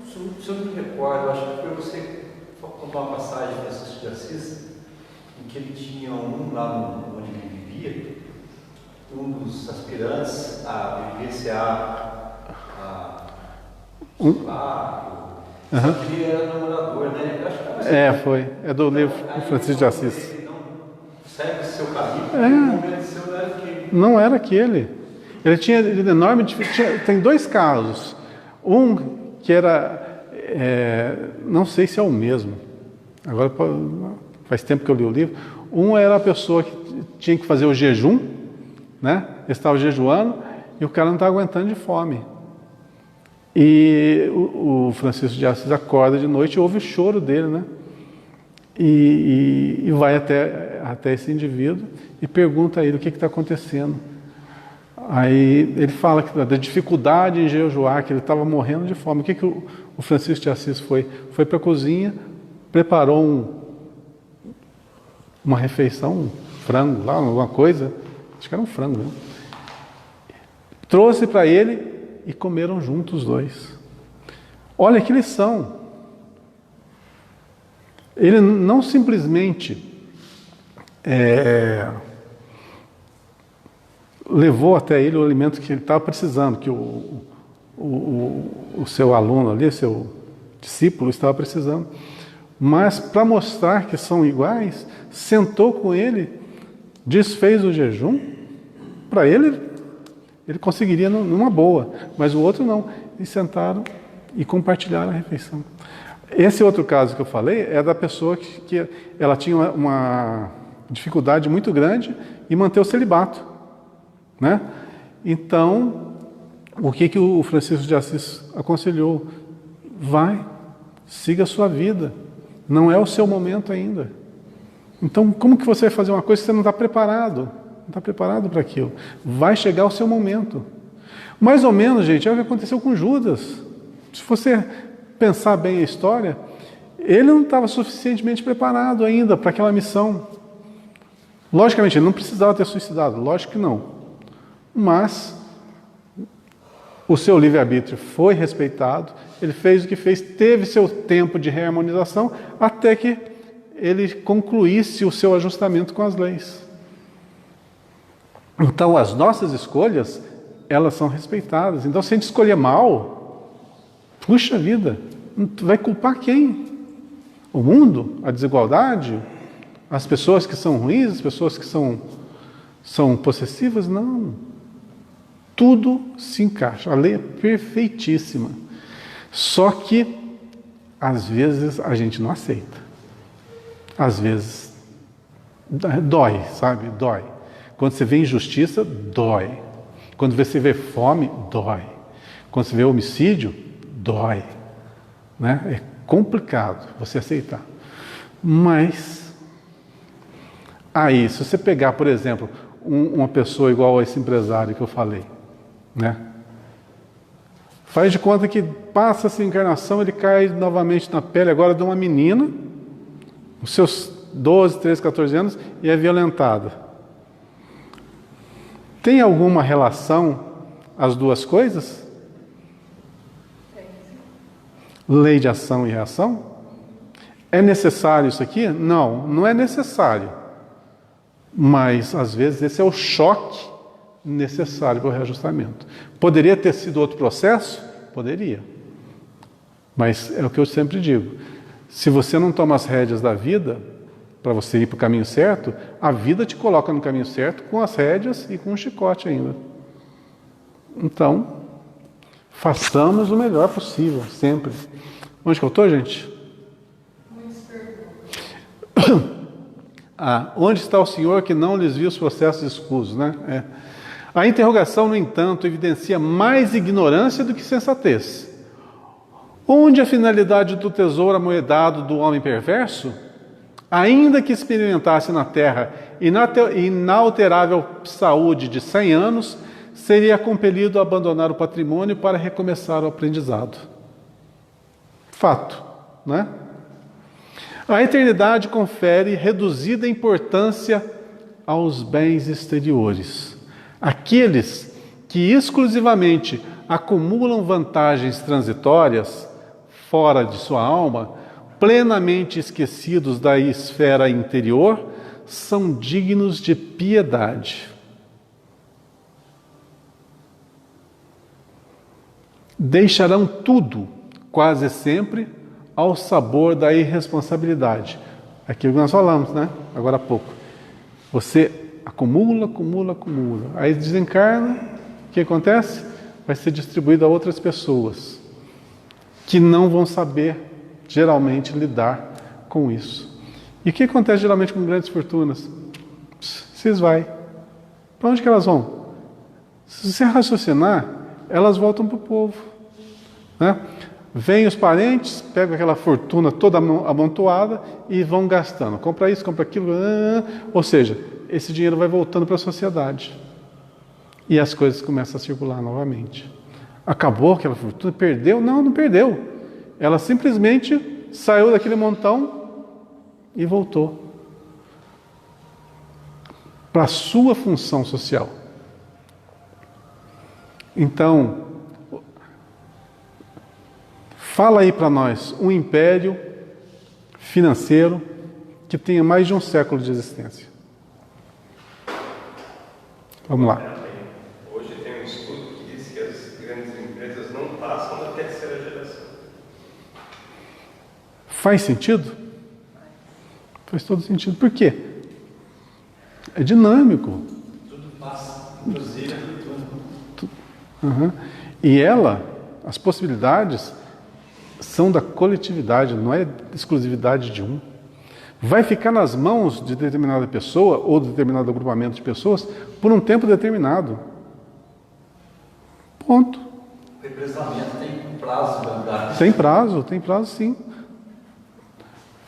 Se eu não me recordo, acho que foi você contar uma passagem de Francisco de Assis, em que ele tinha lá onde ele vivia, um dos aspirantes a vivenciar só que ele era namorador, né? Acho que foi. É do livro do Francisco de Assis. Ele não segue o seu caminho, no momento seu não era aquele. Não era aquele. Ele tinha enorme dificuldade. Tem 2 casos. Um que era, não sei se é o mesmo. Agora faz tempo que eu li o livro. Um era a pessoa que tinha que fazer o jejum, né? Ele estava jejuando e o cara não estava aguentando de fome. E o Francisco de Assis acorda de noite e ouve o choro dele, né? E vai até esse indivíduo e pergunta a ele o que está acontecendo. Aí ele fala da dificuldade em jejuar, que ele estava morrendo de fome. O que o Francisco de Assis foi? Foi para a cozinha, preparou uma refeição, um frango lá, alguma coisa, acho que era um frango, né? Trouxe para ele e comeram juntos os 2. Olha que lição! Ele não simplesmente levou até ele o alimento que ele estava precisando, que o seu aluno ali, seu discípulo estava precisando, mas para mostrar que são iguais, sentou com ele, desfez o jejum, para ele conseguiria numa boa, mas o outro não. E sentaram e compartilharam a refeição. Esse outro caso que eu falei é da pessoa que ela tinha uma dificuldade muito grande em manter o celibato, né? Então, o que o Francisco de Assis aconselhou? Vai, siga a sua vida. Não é o seu momento ainda. Então, como que você vai fazer uma coisa que você não está preparado? Não está preparado para aquilo. Vai chegar o seu momento. Mais ou menos, gente, é o que aconteceu com Judas. Se você pensar bem a história, ele não estava suficientemente preparado ainda para aquela missão. Logicamente, ele não precisava ter suicidado, lógico que não. Mas o seu livre-arbítrio foi respeitado, ele fez o que fez, teve seu tempo de reharmonização, até que ele concluísse o seu ajustamento com as leis. Então, as nossas escolhas, elas são respeitadas. Então, se a gente escolher mal, puxa vida, vai culpar quem? O mundo? A desigualdade? As pessoas que são ruins? As pessoas que são possessivas? Não. Tudo se encaixa. A lei é perfeitíssima. Só que, às vezes, a gente não aceita. Às vezes, dói, sabe? Dói. Quando você vê injustiça, dói. Quando você vê fome, dói. Quando você vê homicídio, dói. Né? É complicado você aceitar. Mas, aí, se você pegar, por exemplo, uma pessoa igual a esse empresário que eu falei, né? Faz de conta que passa essa encarnação, ele cai novamente na pele agora de uma menina, os seus 12, 13, 14 anos, e é violentada. Tem alguma relação as duas coisas? Lei de ação e reação? É necessário isso aqui? Não, não é necessário. Mas, às vezes, esse é o choque necessário para o reajustamento. Poderia ter sido outro processo? Poderia. Mas é o que eu sempre digo. Se você não toma as rédeas da vida, para você ir para o caminho certo, a vida te coloca no caminho certo com as rédeas e com o chicote ainda. Então, façamos o melhor possível, sempre. Onde que eu estou, gente? Onde está o Senhor que não lhes viu os processos escusos, né? A interrogação, no entanto, evidencia mais ignorância do que sensatez. Onde a finalidade do tesouro amoedado do homem perverso? Ainda que experimentasse na terra inalterável saúde de 100 anos, seria compelido a abandonar o patrimônio para recomeçar o aprendizado. Fato, né? A eternidade confere reduzida importância aos bens exteriores. Aqueles que exclusivamente acumulam vantagens transitórias fora de sua alma, plenamente esquecidos da esfera interior, são dignos de piedade. Deixarão tudo, quase sempre, ao sabor da irresponsabilidade. Aquilo que nós falamos, né? Agora há pouco. Você acumula. Aí desencarna, o que acontece? Vai ser distribuído a outras pessoas que não vão saber, geralmente, lidar com isso. E o que acontece geralmente com grandes fortunas? Vocês vai. Para onde que elas vão? Se você raciocinar, elas voltam para o povo. Né? Vêm os parentes, pegam aquela fortuna toda amontoada e vão gastando. Compra isso, compra aquilo. Ou seja, esse dinheiro vai voltando para a sociedade. E as coisas começam a circular novamente. Acabou aquela fortuna? Perdeu? Não, não perdeu. Ela simplesmente saiu daquele montão e voltou para a sua função social. Então, fala aí para nós um império financeiro que tenha mais de um século de existência. Vamos lá. Hoje tem um estudo que diz que as grandes empresas não passam da terceira geração. Faz sentido? Faz todo sentido. Por quê? É dinâmico. Tudo passa, inclusive tudo. Uhum. E as possibilidades são da coletividade, não é exclusividade de um. Vai ficar nas mãos de determinada pessoa ou de determinado agrupamento de pessoas por um tempo determinado. Ponto. O represamento tem prazo de validade. Tem prazo sim.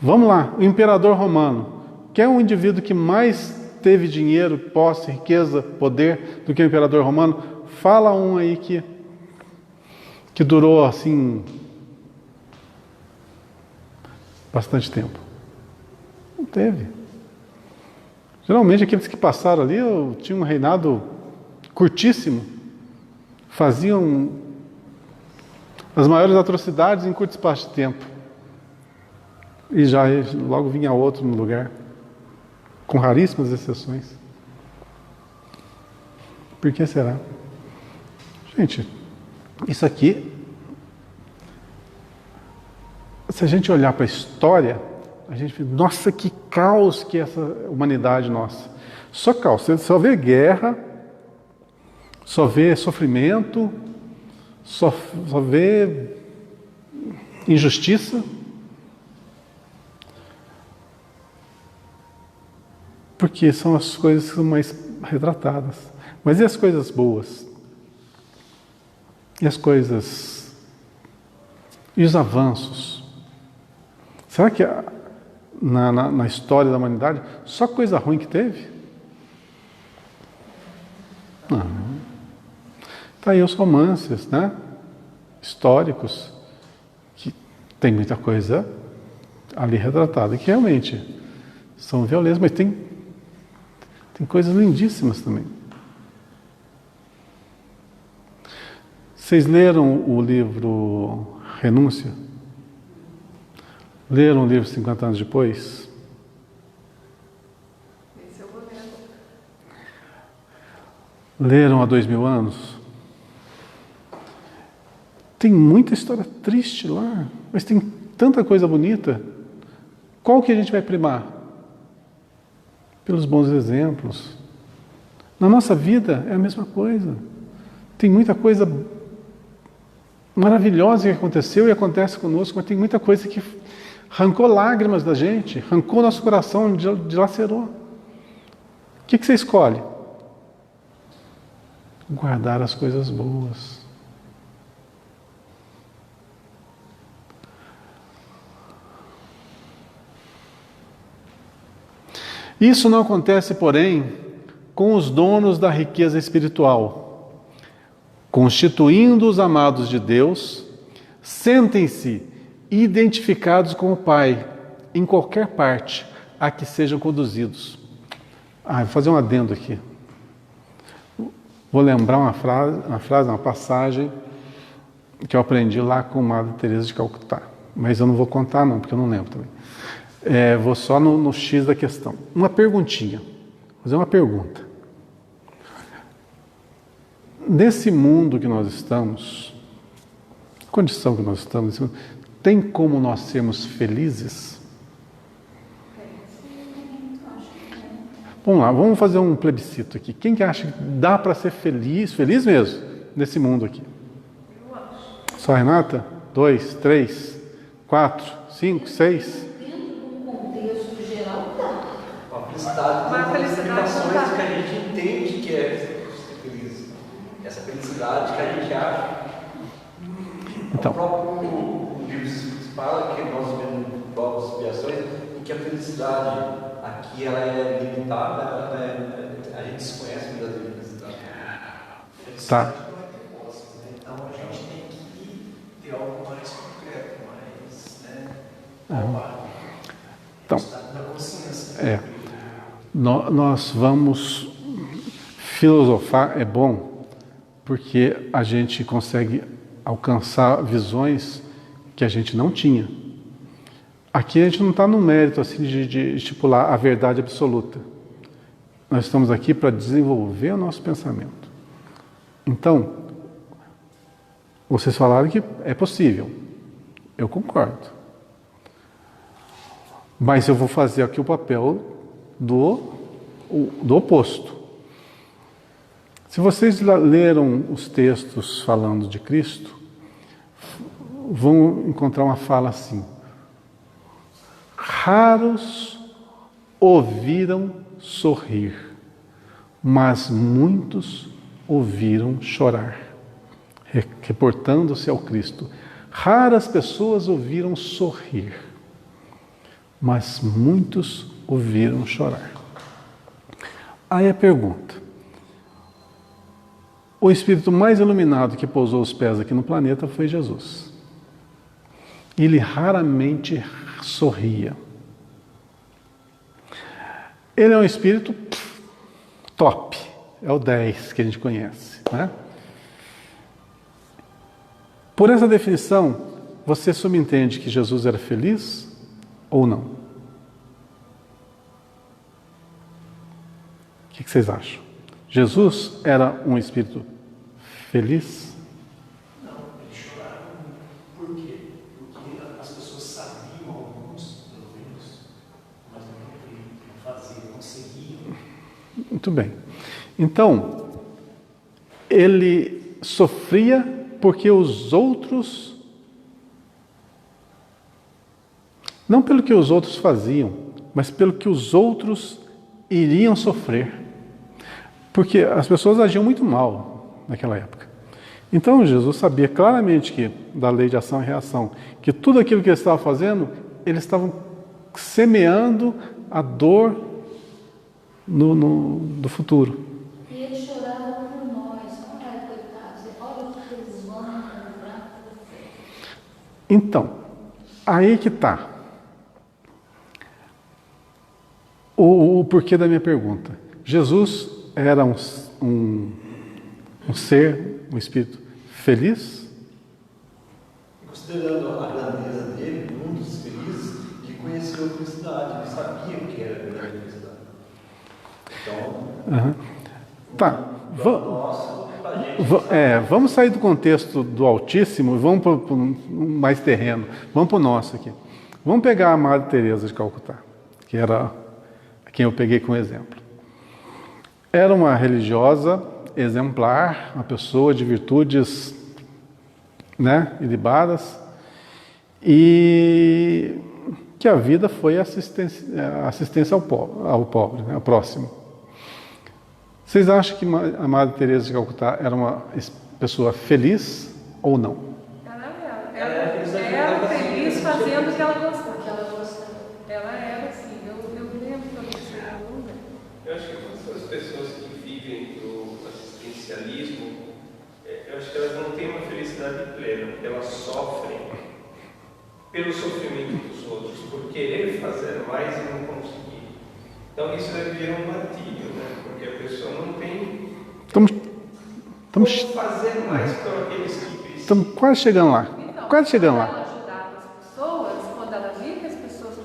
Vamos lá, o imperador romano Quer um indivíduo que mais teve dinheiro, posse, riqueza, poder do que o imperador romano? Fala um aí que durou assim bastante tempo. Não teve. Geralmente aqueles que passaram ali tinham um reinado curtíssimo, faziam as maiores atrocidades em curto espaço de tempo. E já logo vinha outro no lugar, com raríssimas exceções. Por que será? Gente, isso aqui, se a gente olhar para a história, a gente vê, nossa, que caos que é essa humanidade nossa. Só caos. Você só vê guerra, só vê sofrimento, só vê injustiça. Porque são as coisas que são mais retratadas. Mas e as coisas boas? E as coisas... E os avanços? Será que na história da humanidade só coisa ruim que teve? Não. Está aí os romances, né? Históricos, que tem muita coisa ali retratada, que realmente são violentos, mas tem coisas lindíssimas também. Vocês leram o livro Renúncia? Leram o livro 50 anos depois? Esse eu vou ler. Leram há 2000 anos? Tem muita história triste lá, mas tem tanta coisa bonita. Qual que a gente vai primar? Pelos bons exemplos. Na nossa vida é a mesma coisa. Tem muita coisa maravilhosa que aconteceu e acontece conosco, mas tem muita coisa que arrancou lágrimas da gente, arrancou nosso coração, dilacerou. O que você escolhe? Guardar as coisas boas. Isso não acontece, porém, com os donos da riqueza espiritual. Constituindo os amados de Deus, sentem-se identificados com o Pai, em qualquer parte a que sejam conduzidos. Vou fazer um adendo aqui. Vou lembrar uma passagem que eu aprendi lá com Madre Teresa de Calcutá. Mas eu não vou contar não, porque eu não lembro também. Vou só no X da questão. Uma perguntinha. Vou fazer uma pergunta. Nesse mundo que nós estamos, condição que nós estamos, tem como nós sermos felizes? Vamos lá, vamos fazer um plebiscito aqui. Quem que acha que dá para ser feliz, feliz mesmo, nesse mundo aqui? Eu acho. Só a Renata? 2, 3, 4, 5, 6? Uma felicidade com as limitações que a gente entende que é ser feliz. Essa felicidade que a gente acha. Então. O próprio livro fala que nós vemos provas e expiações em que a felicidade aqui ela é limitada, a gente desconhece muitas vezes a felicidade. Tá. Não é proposta, né? Então a gente tem que ter algo mais concreto, mais palpável. Então, Estado da consciência. Nós vamos filosofar, é bom, porque a gente consegue alcançar visões que a gente não tinha. Aqui a gente não está no mérito assim, de estipular a verdade absoluta. Nós estamos aqui para desenvolver o nosso pensamento. Então, vocês falaram que é possível. Eu concordo. Mas eu vou fazer aqui o papel do oposto. Se vocês leram os textos falando de Cristo, vão encontrar uma fala assim: raros ouviram sorrir, mas muitos ouviram chorar. Reportando-se ao Cristo, raras pessoas ouviram sorrir, mas muitos o viram chorar. Aí a pergunta: o espírito mais iluminado que pousou os pés aqui no planeta foi Jesus. Ele raramente sorria. Ele é um espírito top, é o 10 que a gente conhece, né? Por essa definição, você subentende que Jesus era feliz ou não? O que vocês acham? Jesus era um espírito feliz? Não, ele chorava. Por quê? Porque as pessoas sabiam, alguns, pelo menos, mas não faziam, não seguiam. Muito bem. Então, ele sofria porque os outros, não pelo que os outros faziam, mas pelo que os outros iriam sofrer. Porque as pessoas agiam muito mal naquela época. Então Jesus sabia claramente que, da lei de ação e reação, que tudo aquilo que eles estavam fazendo, eles estavam semeando a dor do futuro. E ele chorava por nós, olha, coitados, olha o que eles vão encontrar por você. Então, aí que está o porquê da minha pergunta. Jesus era um ser, um espírito feliz? Considerando a grandeza dele, um dos felizes, ele conheceu a felicidade, ele sabia o que era a verdadeira felicidade. Então, Tá. Vamos sair do contexto do Altíssimo e vamos para mais terreno. Vamos para o nosso aqui. Vamos pegar a Madre Teresa de Calcutá, que era quem eu peguei como exemplo. Era uma religiosa exemplar, uma pessoa de virtudes, né, ilibadas, e que a vida foi assistência ao pobre, né, ao próximo. Vocês acham que a Madre Teresa de Calcutá era uma pessoa feliz ou não? Ela era feliz fazendo o que ela gostava. Ela era assim, eu lembro para você. Eu acho que as pessoas que vivem do assistencialismo, eu acho que elas não têm uma felicidade plena, porque elas sofrem pelo sofrimento dos outros, por querer fazer mais e não conseguir. Então isso deve vir um martírio, né? Porque a pessoa não tem como fazer mais por aqueles que precisam. Estamos quase chegando lá. Então, quase chegando ela lá. ajudava as pessoas, quando ela via que as pessoas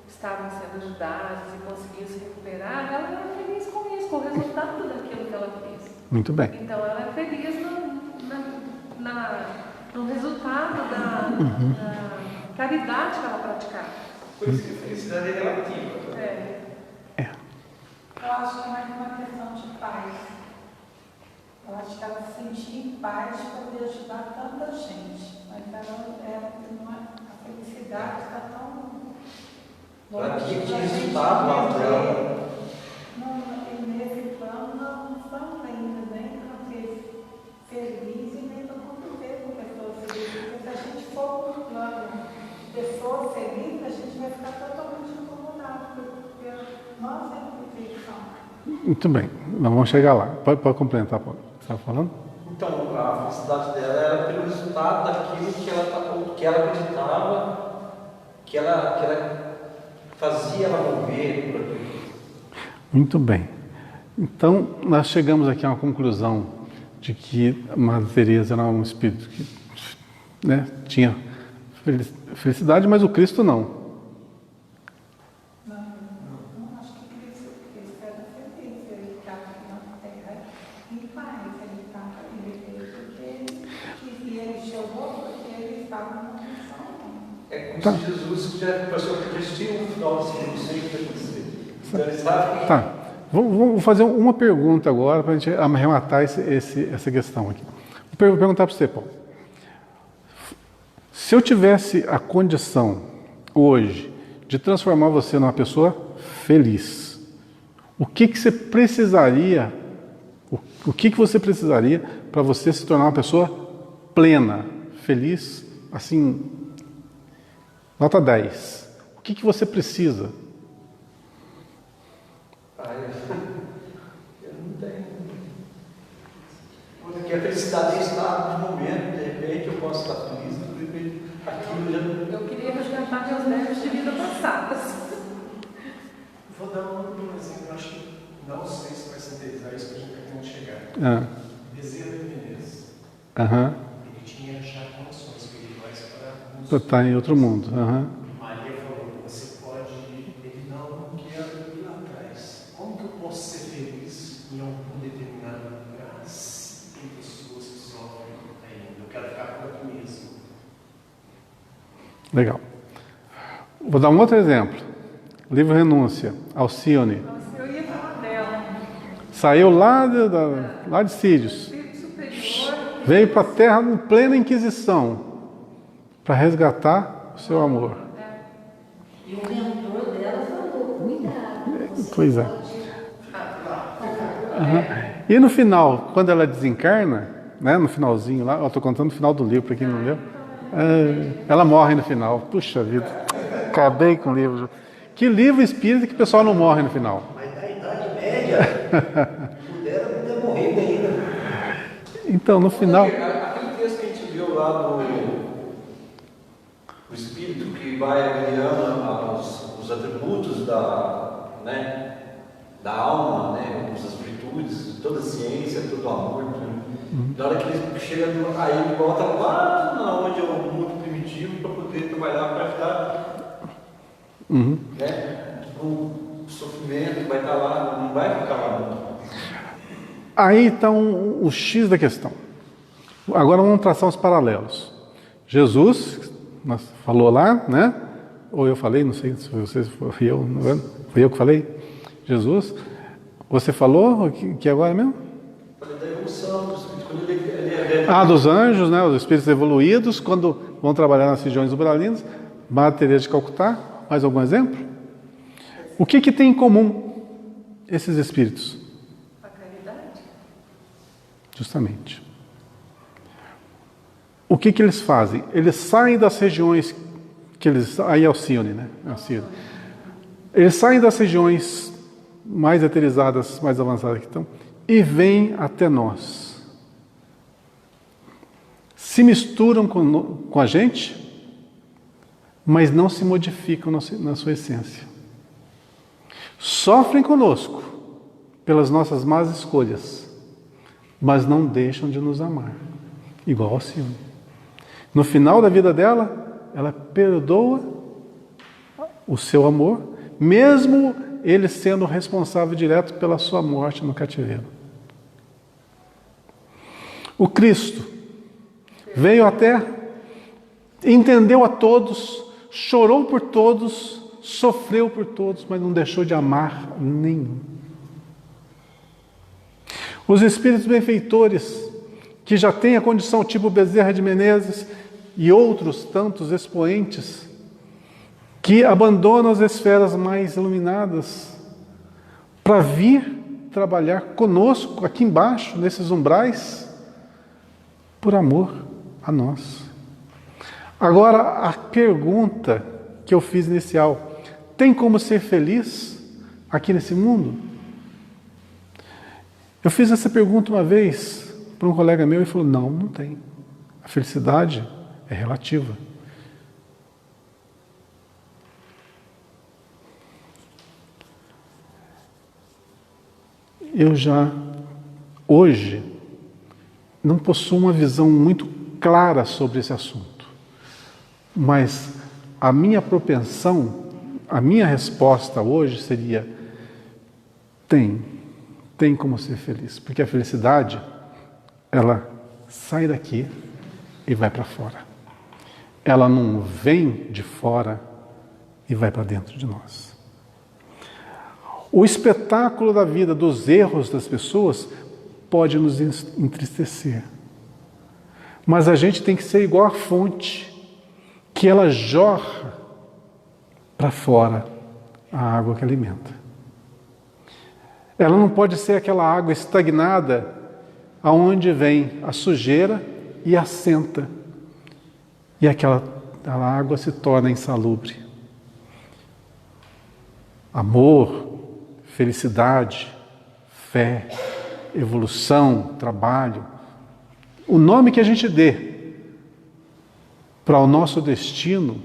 estavam sendo ajudadas e conseguiam se recuperar, ela era feliz com isso, com o resultado daquilo que ela fez. Muito bem. Então ela é feliz no resultado da caridade que ela praticava. Por isso que a felicidade é relativa. Eu acho que é mais uma questão de paz. Eu acho que ela se sentia em paz de poder ajudar tanta gente. Mas a felicidade está tão ela tinha que resultado lá dela. Nesse plano nós não estamos ainda nem para ser feliz e nem para conviver com pessoas felizes. Porque se a gente for para o plano de pessoas felizes, a gente vai ficar totalmente incomodado, porque nós é perfeição. Muito bem. Nós vamos chegar lá. Pode complementar, Paulo. Você estava falando? Então, a felicidade dela era pelo resultado daquilo que ela acreditava, que ela fazia ela mover por aquilo. Muito bem. Então, nós chegamos aqui a uma conclusão de que a Madre Teresa era um espírito que, né, tinha felicidade, mas o Cristo não. Não acho que Cristo era feliz, ele estava na terra em paz, ele estava porque ele chorou porque ele estava numa missão. É como se Jesus já passou por destino no final desse mundo, sei o que vai acontecer. Então ele sabe que... Tá. Vou fazer uma pergunta agora para a gente arrematar essa questão aqui. Vou perguntar para você, Paulo. Se eu tivesse a condição hoje de transformar você numa pessoa feliz, o que você precisaria? O que você precisaria para você se tornar uma pessoa plena, feliz, assim, nota 10? O que você precisa? juntar meus débitos de vida passadas. Vou dar um exemplo, eu acho que não sei se vai sintetizar isso que a gente está querendo chegar. Bezerra de Menezes. Ele tinha já condições espirituais para estar em outro mundo. Maria falou, você pode, ele não quer ir lá atrás. Como que eu posso ser feliz em algum determinado lugar se tem pessoas que sofrem ainda? Eu quero ficar por aqui mesmo. Legal. Vou dar um outro exemplo. Livro Renúncia, Alcione. Eu ia falar dela. Saiu lá de Sírios. Veio para a Terra em plena Inquisição para resgatar o seu amor. E o mentor dela falou, cuidado. Pois é. E no final, quando ela desencarna, né, no finalzinho lá, eu estou contando o final do livro para quem não leu, ela morre no final. Puxa vida, acabei com o livro. Que livro espírita que o pessoal não morre no final? Mas na Idade Média, puderam não ter morrido ainda. Então, no final... Aquele texto que a gente viu lá do Espírito que vai avaliando os atributos da alma, né, as virtudes, toda a ciência, todo o amor, tudo. Na hora que ele chega, aí ele volta lá onde é o mundo primitivo para poder trabalhar para ajudar. Né? O sofrimento vai estar lá, não vai ficar lá. Aí está o X da questão. Agora vamos traçar os paralelos. Jesus falou lá, né? Ou eu falei, não sei se foi eu, não foi eu que falei. Jesus, você falou que agora mesmo? Falei da evolução do espírito. Quando ele dos anjos, né? Os espíritos evoluídos, quando vão trabalhar nas regiões umbralinas. Madre Teresa de Calcutá. Mais algum exemplo? O que tem em comum esses espíritos? A caridade. Justamente. O que eles fazem? Eles saem das regiões que eles... Aí é Alcione, né? Alcione. Eles saem das regiões mais eterizadas, mais avançadas que estão, e vêm até nós. Se misturam com a gente, mas não se modificam na sua essência. Sofrem conosco pelas nossas más escolhas, mas não deixam de nos amar, igual Alcione. No final da vida dela, ela perdoa o seu amor, mesmo ele sendo responsável direto pela sua morte no cativeiro. O Cristo veio à Terra, entendeu a todos, chorou por todos, sofreu por todos, mas não deixou de amar nenhum. Os espíritos benfeitores, que já têm a condição tipo Bezerra de Menezes e outros tantos expoentes, que abandonam as esferas mais iluminadas para vir trabalhar conosco aqui embaixo, nesses umbrais, por amor a nós. Agora, a pergunta que eu fiz inicial: tem como ser feliz aqui nesse mundo? Eu fiz essa pergunta uma vez para um colega meu e falou: não tem. A felicidade é relativa. Eu já, hoje, não possuo uma visão muito clara sobre esse assunto. Mas a minha propensão, a minha resposta hoje seria: tem como ser feliz. Porque a felicidade, ela sai daqui e vai para fora. Ela não vem de fora e vai para dentro de nós. O espetáculo da vida, dos erros das pessoas, pode nos entristecer. Mas a gente tem que ser igual a fonte, que ela jorra para fora a água que alimenta. Ela não pode ser aquela água estagnada, aonde vem a sujeira e assenta, e aquela água se torna insalubre. Amor, felicidade, fé, evolução, trabalho, o nome que a gente dê para o nosso destino,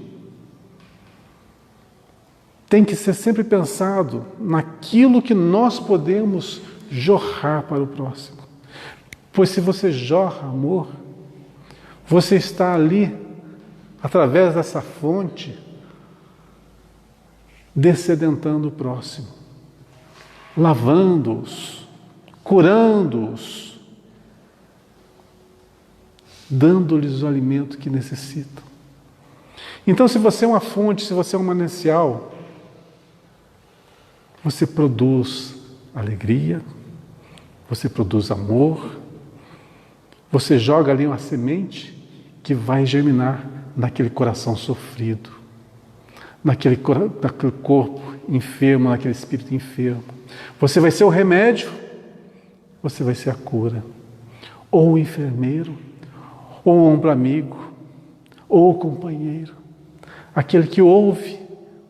tem que ser sempre pensado naquilo que nós podemos jorrar para o próximo. Pois se você jorra amor, você está ali, através dessa fonte, descedentando o próximo, lavando-os, curando-os, dando-lhes o alimento que necessitam. Então, se você é uma fonte, se você é um manancial, você produz alegria, você produz amor, você joga ali uma semente que vai germinar naquele coração sofrido, naquele corpo enfermo, naquele espírito enfermo. Você vai ser o remédio, você vai ser a cura, ou o enfermeiro, ou o ombro amigo, ou o companheiro, aquele que ouve,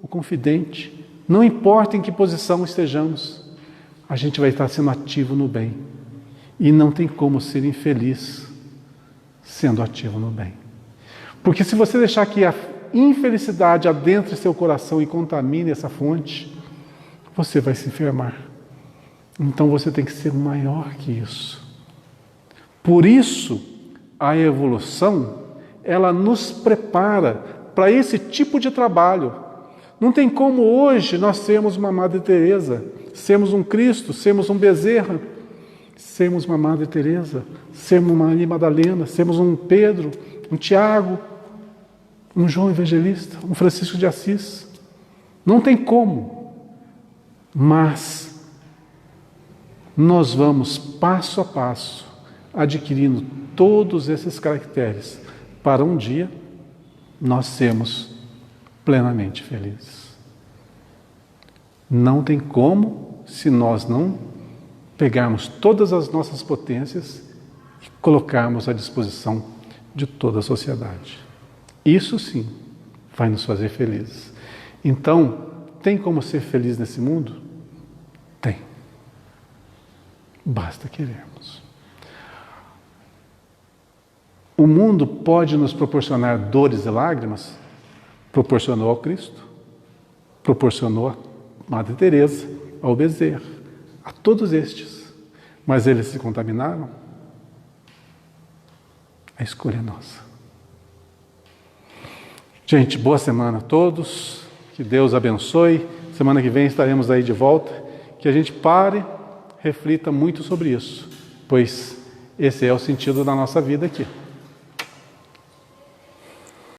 o confidente. Não importa em que posição estejamos, a gente vai estar sendo ativo no bem. E não tem como ser infeliz sendo ativo no bem. Porque se você deixar que a infelicidade adentre seu coração e contamine essa fonte, você vai se enfermar. Então você tem que ser maior que isso. Por isso, a evolução, ela nos prepara para esse tipo de trabalho. Não tem como hoje nós sermos uma Madre Teresa, sermos um Cristo, sermos um Bezerra, sermos uma Madre Teresa, sermos uma Maria Madalena, sermos um Pedro, um Tiago, um João Evangelista, um Francisco de Assis. Não tem como. Mas nós vamos passo a passo adquirindo todos esses caracteres para um dia nós sermos plenamente felizes. Não tem como se nós não pegarmos todas as nossas potências e colocarmos à disposição de toda a sociedade. Isso sim vai nos fazer felizes. Então, tem como ser feliz nesse mundo? Tem. Basta querermos. O mundo pode nos proporcionar dores e lágrimas? Proporcionou ao Cristo, proporcionou a Madre Teresa, ao Bezerra, a todos estes. Mas eles se contaminaram? A escolha é nossa. Gente, boa semana a todos. Que Deus abençoe. Semana que vem estaremos aí de volta. Que a gente pare, reflita muito sobre isso, pois esse é o sentido da nossa vida aqui.